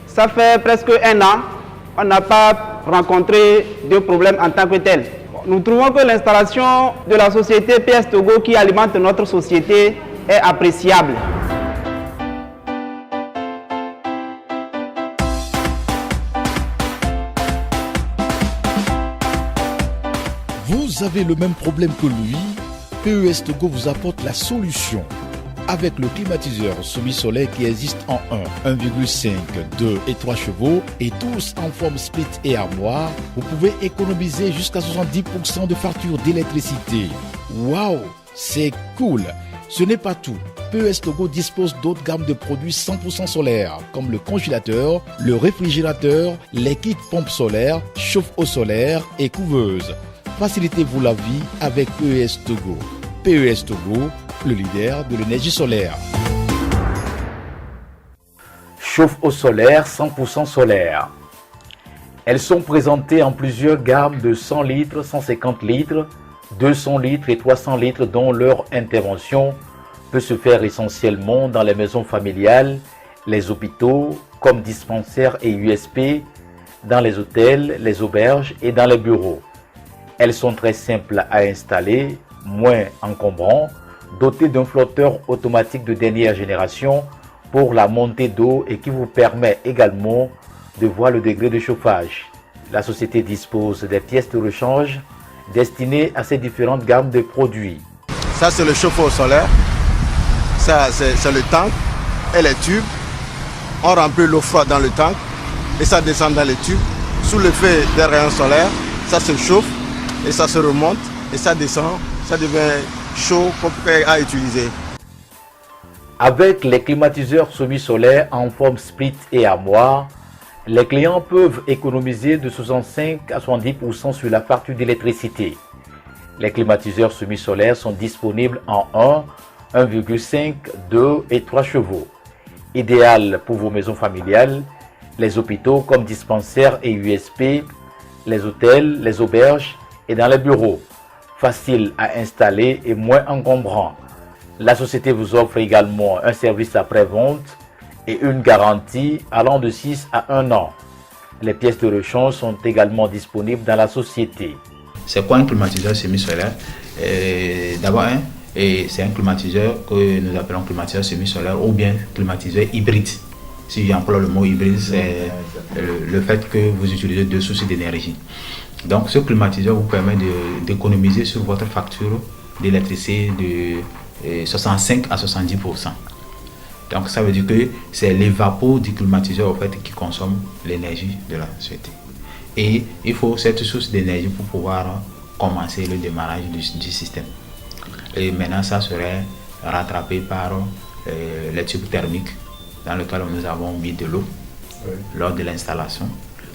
S13: ça fait presque un an, on n'a pas rencontré de problème en tant que tel. Nous trouvons que l'installation de la société PS Togo qui alimente notre société est appréciable.
S2: Vous avez le même problème que lui, PES Togo vous apporte la solution. Avec le climatiseur semi-solaire qui existe en 1, 1,5, 2 et 3 chevaux et tous en forme split et armoire, vous pouvez économiser jusqu'à 70% de facture d'électricité. Waouh, c'est cool! Ce n'est pas tout. PES Togo dispose d'autres gammes de produits 100% solaires comme le congélateur, le réfrigérateur, les kits pompes solaires, chauffe-eau solaire et couveuse. Facilitez-vous la vie avec PES Togo. PES Togo, le leader de l'énergie solaire. Chauffe-eau solaire 100% solaire. Elles sont présentées en plusieurs gammes de 100 litres, 150 litres, 200 litres et 300 litres dont leur intervention peut se faire essentiellement dans les maisons familiales les hôpitaux comme dispensaires et USP, dans les hôtels, les auberges et dans les bureaux. Elles sont très simples à installer, moins encombrants, dotées d'un flotteur automatique de dernière génération pour la montée d'eau et qui vous permet également de voir le degré de chauffage. La société dispose des pièces de rechange destinées à ces différentes gammes de produits.
S9: Ça, c'est le chauffe-eau solaire. Ça, c'est le tank et les tubes. On remplit l'eau froide dans le tank et ça descend dans les tubes. Sous l'effet des rayons solaires, ça se chauffe et ça se remonte et ça descend. Ça devient chaud pour à utiliser.
S2: Avec les climatiseurs semi-solaires en forme split et armoire, les clients peuvent économiser de 65 à 70% sur la facture d'électricité. Les climatiseurs semi-solaires sont disponibles en 1, 1,5, 2 et 3 chevaux. Idéal pour vos maisons familiales, les hôpitaux comme dispensaires et USP, les hôtels, les auberges et dans les bureaux. Facile à installer et moins encombrant. La société vous offre également un service après-vente et une garantie allant de 6 à 1 an. Les pièces de rechange sont également disponibles dans la société.
S3: C'est quoi un climatiseur semi-solaire? D'abord, c'est un climatiseur que nous appelons climatiseur semi-solaire ou bien climatiseur hybride. Si j'emploie le mot hybride, c'est le fait que vous utilisez deux sources d'énergie. Donc ce climatiseur vous permet d'économiser sur votre facture d'électricité de 65 à 70%. Donc ça veut dire que c'est l'évapo du climatiseur en fait, qui consomme l'énergie de la société. Et il faut cette source d'énergie pour pouvoir commencer le démarrage du système. Et maintenant ça serait rattrapé par les tubes thermiques dans lesquels nous avons mis de l'eau lors de l'installation.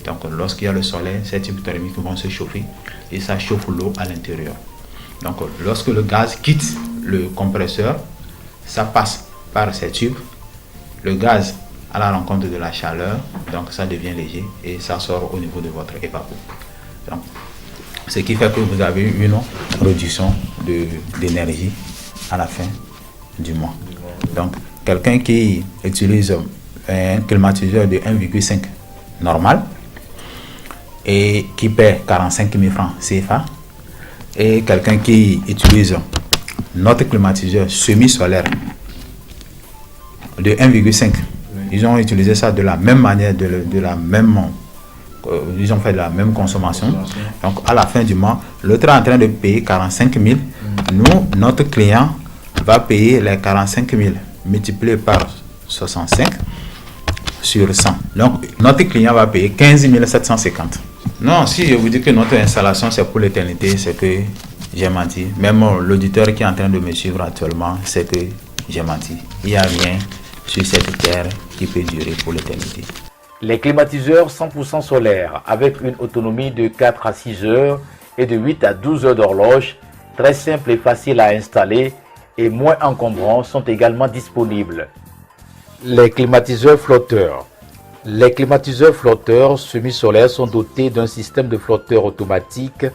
S3: Donc lorsqu'il y a le soleil, ces tubes thermiques vont se chauffer et ça chauffe l'eau à l'intérieur. Donc lorsque le gaz quitte le compresseur, ça passe par ces tubes, le gaz à la rencontre de la chaleur, donc ça devient léger et ça sort au niveau de votre évapo. Donc, ce qui fait que vous avez une réduction d'énergie à la fin du mois. Donc quelqu'un qui utilise un climatiseur de 1,5 normal et qui paie 45 000 francs CFA et quelqu'un qui utilise notre climatiseur semi-solaire de 1,5, ils ont utilisé ça de la même manière, ils ont fait de la même consommation. Donc à la fin du mois, l'autre est en train de payer 45 000. Nous, notre client va payer les 45 000 multiplié par 65 sur 100. Donc notre client va payer 15 750. Non, si je vous dis que notre installation c'est pour l'éternité, c'est que j'ai menti. Même l'auditeur qui est en train de me suivre actuellement, c'est que j'ai menti. Il n'y a rien sur cette terre qui peut durer pour l'éternité.
S2: Les climatiseurs 100% solaires avec une autonomie de 4 à 6 heures et de 8 à 12 heures d'horloge, très simple et facile à installer et moins encombrants sont également disponibles. Les climatiseurs flotteurs. Les climatiseurs flotteurs semi-solaires sont dotés d'un système de flotteur automatique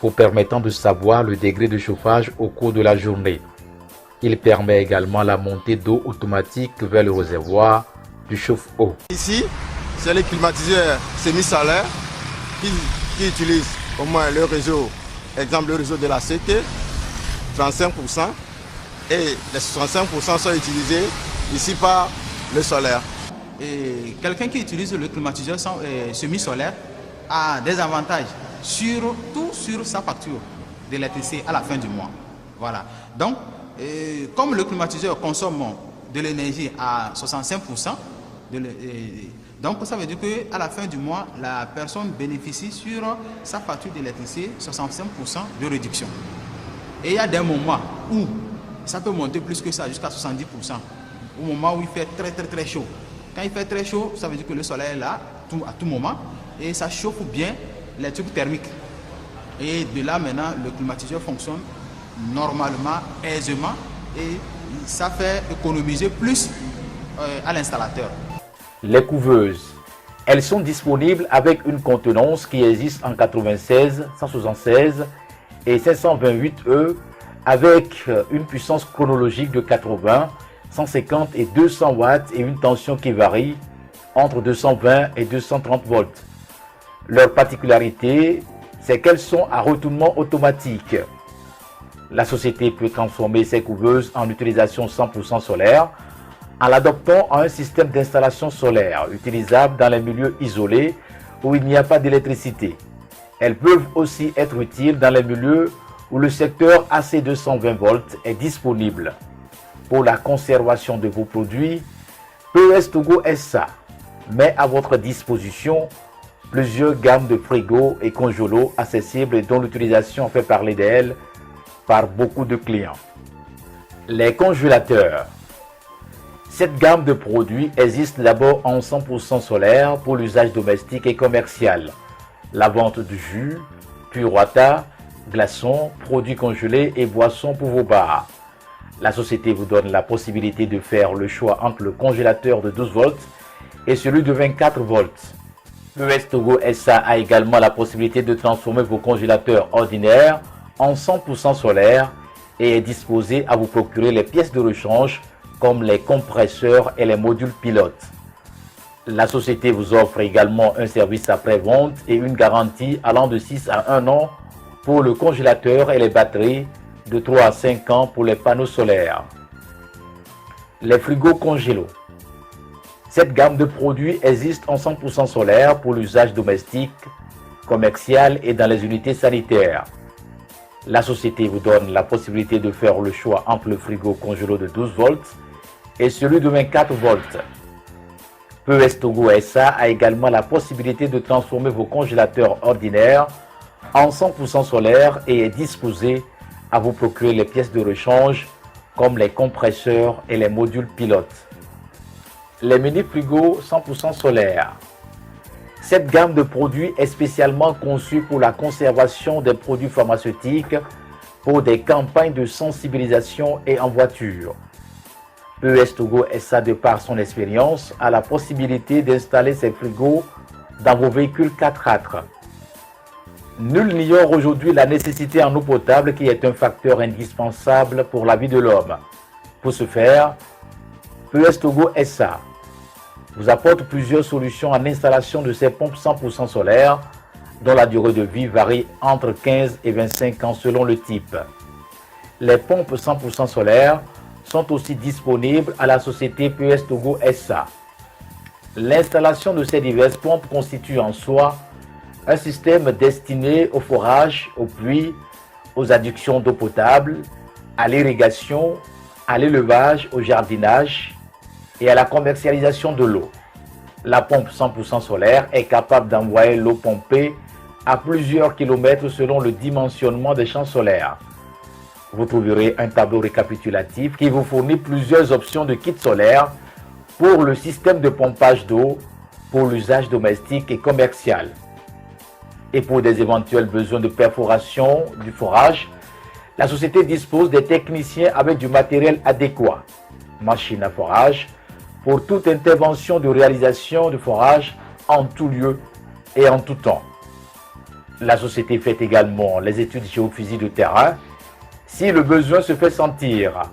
S2: vous permettant de savoir le degré de chauffage au cours de la journée. Il permet également la montée d'eau automatique vers le réservoir du chauffe-eau.
S9: Ici, c'est les climatiseurs semi-solaires qui utilisent au moins le réseau, exemple le réseau de la CT, 35%, et les 65% sont utilisés ici par le solaire.
S15: Et quelqu'un qui utilise le climatiseur semi-solaire a des avantages, surtout sur sa facture d'électricité à la fin du mois. Voilà. Donc, comme le climatiseur consomme de l'énergie à 65%, donc ça veut dire qu'à la fin du mois, la personne bénéficie sur sa facture d'électricité 65% de réduction. Et il y a des moments où ça peut monter plus que ça, jusqu'à 70%. Au moment où il fait très chaud. Quand il fait très chaud, ça veut dire que le soleil est là à tout moment et ça chauffe bien les tubes thermiques. Et de là maintenant, le climatiseur fonctionne normalement, aisément et ça fait économiser plus à l'installateur.
S2: Les couveuses. Elles sont disponibles avec une contenance qui existe en 96, 176 et 528E avec une puissance chronologique de 80, 150 et 200 watts et une tension qui varie entre 220 et 230 volts. Leur particularité, c'est qu'elles sont à retournement automatique. La société peut transformer ses couveuses en utilisation 100% solaire en l'adoptant à un système d'installation solaire utilisable dans les milieux isolés où il n'y a pas d'électricité. Elles peuvent aussi être utiles dans les milieux où le secteur AC 220 volts est disponible. Pour la conservation de vos produits, PES Togo SA met à votre disposition plusieurs gammes de frigos et congélos accessibles et dont l'utilisation fait parler d'elles par beaucoup de clients. Les congélateurs. Cette gamme de produits existe d'abord en 100% solaire pour l'usage domestique et commercial. La vente de jus, purata, glaçons, produits congelés et boissons pour vos bars. La société vous donne la possibilité de faire le choix entre le congélateur de 12 volts et celui de 24 volts. PES Togo SA a également la possibilité de transformer vos congélateurs ordinaires en 100% solaire et est disposé à vous procurer les pièces de rechange comme les compresseurs et les modules pilotes. La société vous offre également un service après-vente et une garantie allant de 6 à 1 an pour le congélateur et les batteries, de 3 à 5 ans pour les panneaux solaires. Les frigos congélos. Cette gamme de produits existe en 100% solaire pour l'usage domestique, commercial et dans les unités sanitaires. La société vous donne la possibilité de faire le choix entre le frigo congélo de 12 volts et celui de 24 volts. PES Togo SA a également la possibilité de transformer vos congélateurs ordinaires en 100% solaire et est disposé à vous procurer les pièces de rechange comme les compresseurs et les modules pilotes. Les mini-frigos 100% solaires. Cette gamme de produits est spécialement conçue pour la conservation des produits pharmaceutiques pour des campagnes de sensibilisation et en voiture. PES Togo SA, de par son expérience, a la possibilité d'installer ces frigos dans vos véhicules 4x4. Nul n'ignore aujourd'hui la nécessité en eau potable qui est un facteur indispensable pour la vie de l'homme. Pour ce faire, PES Togo SA vous apporte plusieurs solutions en installation de ces pompes 100% solaires dont la durée de vie varie entre 15 et 25 ans selon le type. Les pompes 100% solaires sont aussi disponibles à la société PES Togo SA. L'installation de ces diverses pompes constitue en soi un système destiné au forage, aux pluies, aux adductions d'eau potable, à l'irrigation, à l'élevage, au jardinage et à la commercialisation de l'eau. La pompe 100% solaire est capable d'envoyer l'eau pompée à plusieurs kilomètres selon le dimensionnement des champs solaires. Vous trouverez un tableau récapitulatif qui vous fournit plusieurs options de kits solaires pour le système de pompage d'eau pour l'usage domestique et commercial. Et pour des éventuels besoins de perforation du forage, la société dispose des techniciens avec du matériel adéquat, machines à forage, pour toute intervention de réalisation de forage en tout lieu et en tout temps. La société fait également les études géophysiques de terrain si le besoin se fait sentir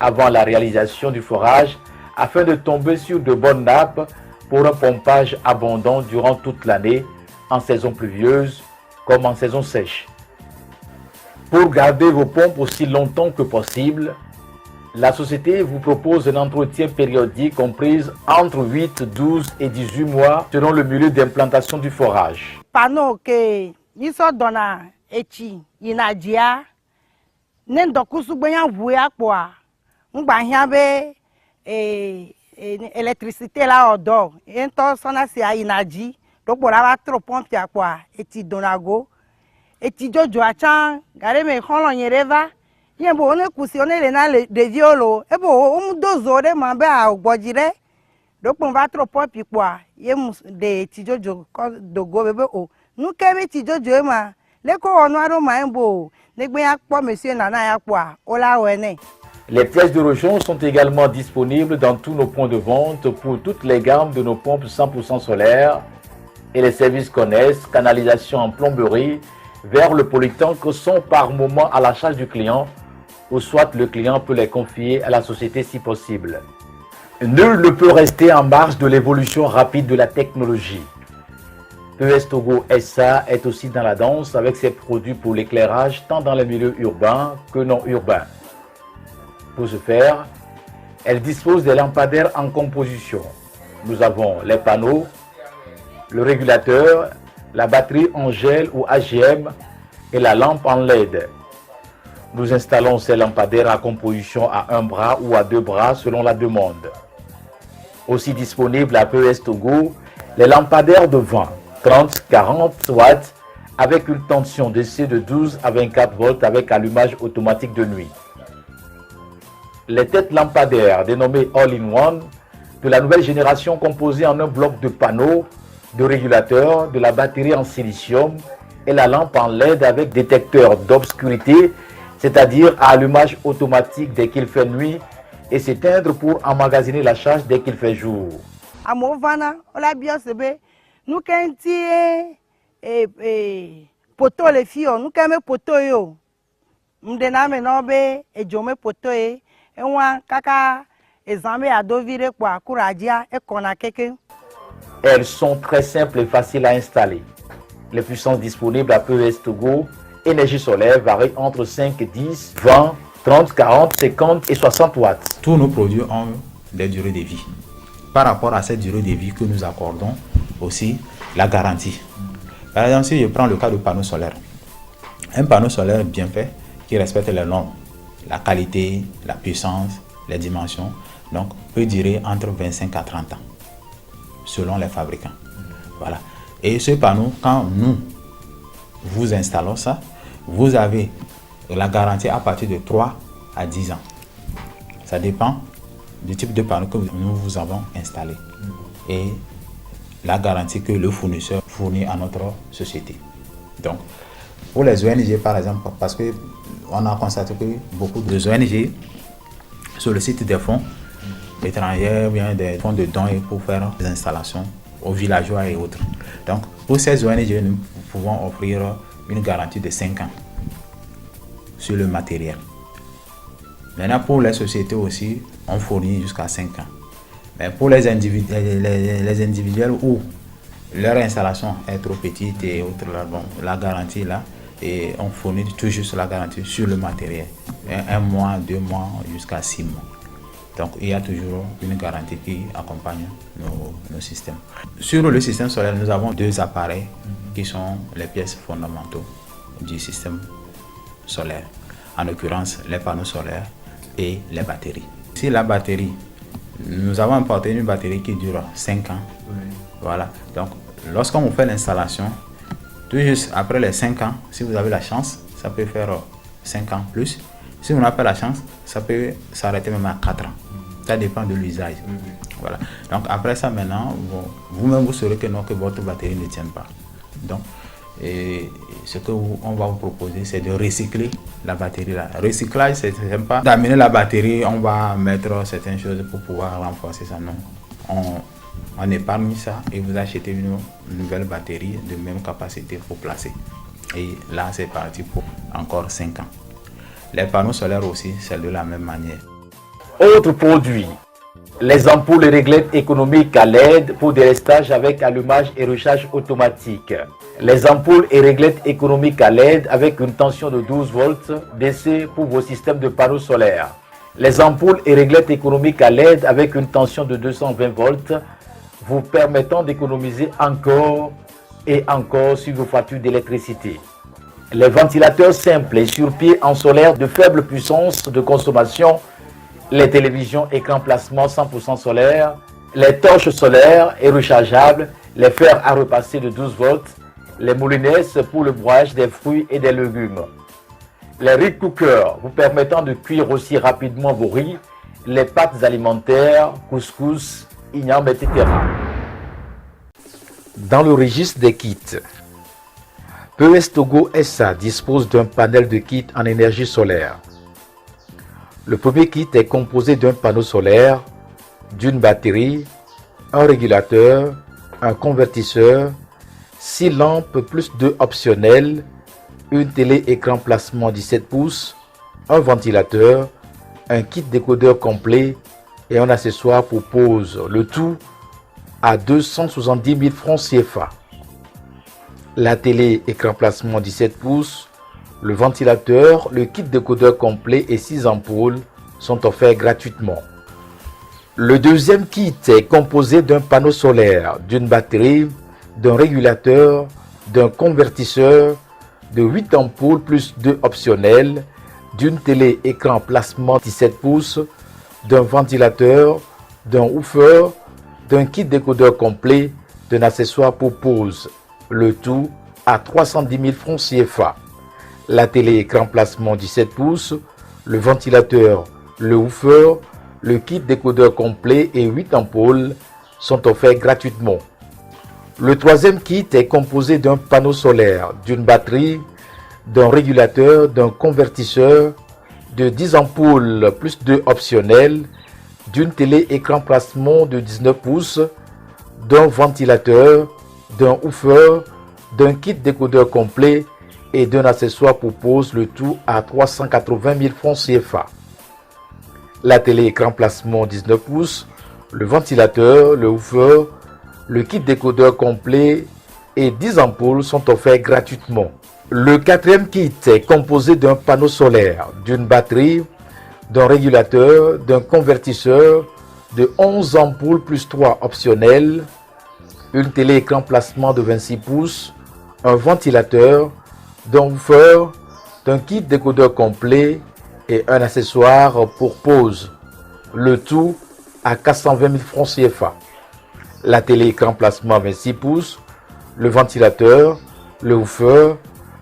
S2: avant la réalisation du forage afin de tomber sur de bonnes nappes pour un pompage abondant durant toute l'année en saison pluvieuse comme en saison sèche. Pour garder vos pompes aussi longtemps que possible, la société vous propose un entretien périodique compris entre 8, 12 et 18 mois selon le milieu d'implantation du forage.
S16: Panneau que nous donna echi inadia nendokusu gbeyan vuya kwa ngba hiabe électricité là odo ento sona si inaji do bora ba trop pompe kwa eti donago eti jojo achan gare me kholo nyereva yembo one kusi one le na de violo ebo dozo de mambe a ogbojire do pon va trop pompe kwa yem de eti jojo ko dogo bebe o nu kebe eti jojo ma le ko onu aro ma embo negbe ya po monsieur nana ya kwa ola wene.
S2: Les pièces de rechange sont également disponibles dans tous nos points de vente pour toutes les gammes de nos pompes 100% solaires et les services connaissent canalisation en plomberie vers le polytank sont par moment à la charge du client ou soit le client peut les confier à la société si possible. Nul ne peut rester en marge de l'évolution rapide de la technologie. PES Togo SA est aussi dans la danse avec ses produits pour l'éclairage tant dans les milieux urbains que non urbains. Pour ce faire, elle dispose des lampadaires en composition. Nous avons les panneaux, le régulateur, la batterie en gel ou AGM et la lampe en LED. Nous installons ces lampadaires à composition à un bras ou à deux bras selon la demande. Aussi disponibles à PES Togo, les lampadaires de 20, 30, 40 watts avec une tension DC de 12 à 24 volts avec allumage automatique de nuit. Les têtes lampadaires dénommées All-in-One de la nouvelle génération composées en un bloc de panneaux, de régulateurs, de la batterie en silicium et la lampe en LED avec détecteur d'obscurité, c'est-à-dire à allumage automatique dès qu'il fait nuit et s'éteindre pour emmagasiner la charge dès qu'il fait jour.
S16: Nous poto les filles, nous kame poto yo. Mdena menobe e jome poto e enwa kaka ezambe adovire kwa kuradia e kona keke.
S2: Elles sont très simples et faciles à installer. Les puissances disponibles à PES Togo, énergie solaire varient entre 5, 10, 20, 30, 40, 50 et 60 watts.
S3: Tous nos produits ont des durées de vie. Par rapport à cette durée de vie que nous accordons, aussi la garantie. Par exemple, si je prends le cas du panneau solaire, un panneau solaire bien fait qui respecte les normes, la qualité, la puissance, les dimensions, donc peut durer entre 25 à 30 ans selon les fabricants. Voilà. Et ce panneau, quand nous vous installons ça, vous avez la garantie à partir de 3 à 10 ans. Ça dépend du type de panneau que nous vous avons installé et la garantie que le fournisseur fournit à notre société. Donc, pour les ONG par exemple, parce qu'on a constaté que beaucoup de ONG sollicitent des fonds étrangers, bien des fonds de dons pour faire des installations aux villageois et autres. Donc, pour ces ONG, nous pouvons offrir une garantie de 5 ans sur le matériel. Maintenant, pour les sociétés aussi, on fournit jusqu'à 5 ans. Mais pour les individuels où leur installation est trop petite et autres, bon, la garantie là, et on fournit tout juste la garantie sur le matériel. 1 mois, 2 mois, jusqu'à 6 mois. Donc il y a toujours une garantie qui accompagne nos systèmes. Sur le système solaire, nous avons 2 appareils qui sont les pièces fondamentaux du système solaire. En l'occurrence, les panneaux solaires et les batteries. Si la batterie, nous avons importé une batterie qui dure 5 ans. Oui. Voilà. Donc, lorsqu'on vous fait l'installation, tout juste après les 5 ans, si vous avez la chance, ça peut faire 5 ans plus. Si vous n'avez pas la chance, ça peut s'arrêter même à 4 ans. Ça dépend de l'usage. Voilà. Donc, après ça, maintenant, vous-même, vous saurez que non, que votre batterie ne tient pas. Donc, et ce qu'on va vous proposer, c'est de recycler la batterie. Là. Recyclage, c'est pas d'amener la batterie, on va mettre certaines choses pour pouvoir renforcer ça. Non. On épargne ça et vous achetez une nouvelle batterie de même capacité pour placer. Et là, c'est parti pour encore 5 ans. Les panneaux solaires aussi, c'est de la même manière.
S2: Autres produits. Les ampoules et réglettes économiques à LED pour délestage avec allumage et recharge automatique. Les ampoules et réglettes économiques à LED avec une tension de 12 volts DC pour vos systèmes de panneaux solaires. Les ampoules et réglettes économiques à LED avec une tension de 220 volts vous permettant d'économiser encore et encore sur vos factures d'électricité. Les ventilateurs simples et sur pied en solaire de faible puissance de consommation, les télévisions écran placement 100% solaire, les torches solaires et rechargeables, les fers à repasser de 12 volts, les moulinesses pour le broyage des fruits et des légumes. Les riz cookers vous permettant de cuire aussi rapidement vos riz, les pâtes alimentaires, couscous, igname, etc. Dans le registre des kits, PES Togo SA dispose d'un panel de kits en énergie solaire. Le premier kit est composé d'un panneau solaire, d'une batterie, un régulateur, un convertisseur, 6 lampes plus 2 optionnelles, une télé écran placement 17 pouces, un ventilateur, un kit décodeur complet et un accessoire pour pose, le tout à 270 000 francs CFA. La télé écran plasma 17 pouces, le ventilateur, le kit décodeur complet et 6 ampoules sont offerts gratuitement. Le deuxième kit est composé d'un panneau solaire, d'une batterie, d'un régulateur, d'un convertisseur, de 8 ampoules plus 2 optionnels, d'une télé écran plasma 17 pouces, d'un ventilateur, d'un woofer, d'un kit décodeur complet, d'un accessoire pour pose, le tout à 310 000 francs CFA. La télé écran plasma 17 pouces, le ventilateur, le woofer, le kit décodeur complet et 8 ampoules sont offerts gratuitement. Le troisième kit est composé d'un panneau solaire, d'une batterie, d'un régulateur, d'un convertisseur, de 10 ampoules plus 2 optionnels, d'une télé écran plasma de 19 pouces, d'un ventilateur, d'un woofer, d'un kit décodeur complet et d'un accessoire pour pose, le tout à 380 000 francs CFA. La télé écran plasma 19 pouces, le ventilateur, le woofer, le kit décodeur complet et 10 ampoules sont offerts gratuitement. Le quatrième kit est composé d'un panneau solaire, d'une batterie, d'un régulateur, d'un convertisseur, de 11 ampoules plus 3 optionnels, une télé écran plasma de 26 pouces, un ventilateur, d'un woofer, d'un kit décodeur complet et un accessoire pour pose, le tout à 420 000 francs CFA. La télé écran plasma 26 pouces, le ventilateur, le woofer,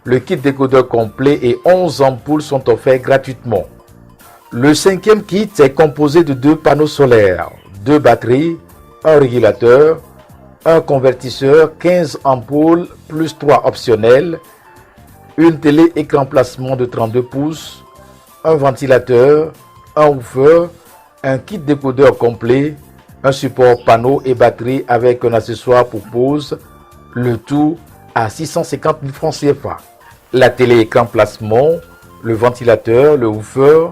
S2: le kit décodeur complet et 11 ampoules sont offerts gratuitement. Le cinquième kit est composé de 2 panneaux solaires, 2 batteries, un régulateur, un convertisseur, 15 ampoules plus 3 optionnels, une télé écran plasma de 32 pouces, un ventilateur, un woofer, un kit décodeur complet, un support panneau et batterie avec un accessoire pour pose, le tout à 650 000 francs CFA. La télé écran plasma, le ventilateur, le woofer,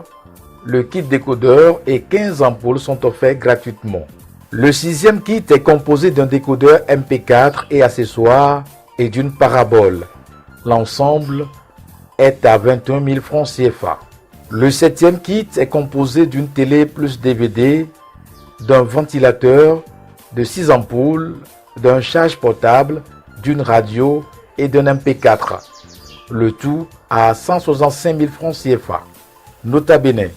S2: le kit décodeur et 15 ampoules sont offerts gratuitement. Le sixième kit est composé d'un décodeur MP4 et accessoires et d'une parabole. L'ensemble est à 21 000 francs CFA. Le septième kit est composé d'une télé plus DVD, d'un ventilateur, de 6 ampoules, d'un charge portable, d'une radio et d'un MP4. Le tout à 165 000 francs CFA. Nota bene,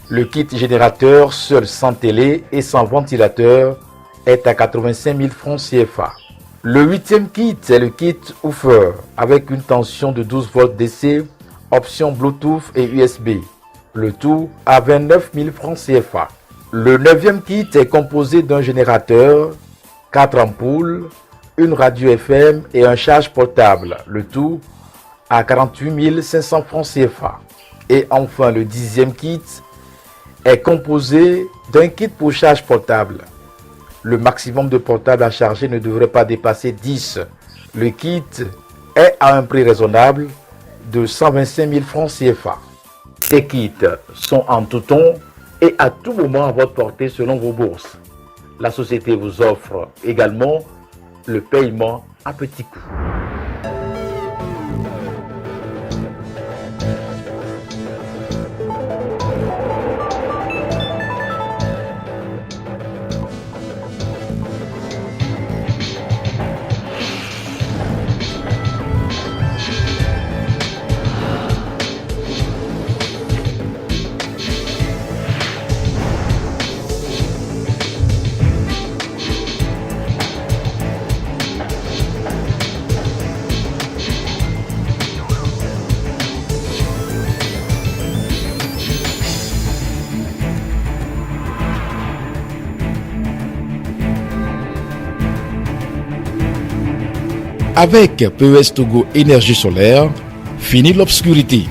S2: le kit générateur seul sans télé et sans ventilateur est à 85 000 francs CFA. Le huitième kit est le kit woofer avec une tension de 12 volts DC, option Bluetooth et USB. Le tout à 29 000 francs CFA. Le neuvième kit est composé d'un générateur, 4 ampoules, une radio FM et un charge portable. Le tout à 48 500 francs CFA. Et enfin, le dixième kit est composé d'un kit pour charge portable. Le maximum de portables à charger ne devrait pas dépasser 10. Le kit est à un prix raisonnable de 125 000 francs CFA. Ces kits sont en tout temps et à tout moment à votre portée selon vos bourses. La société vous offre également le paiement à petits coûts. Avec PES Togo Énergie Solaire, fini l'obscurité.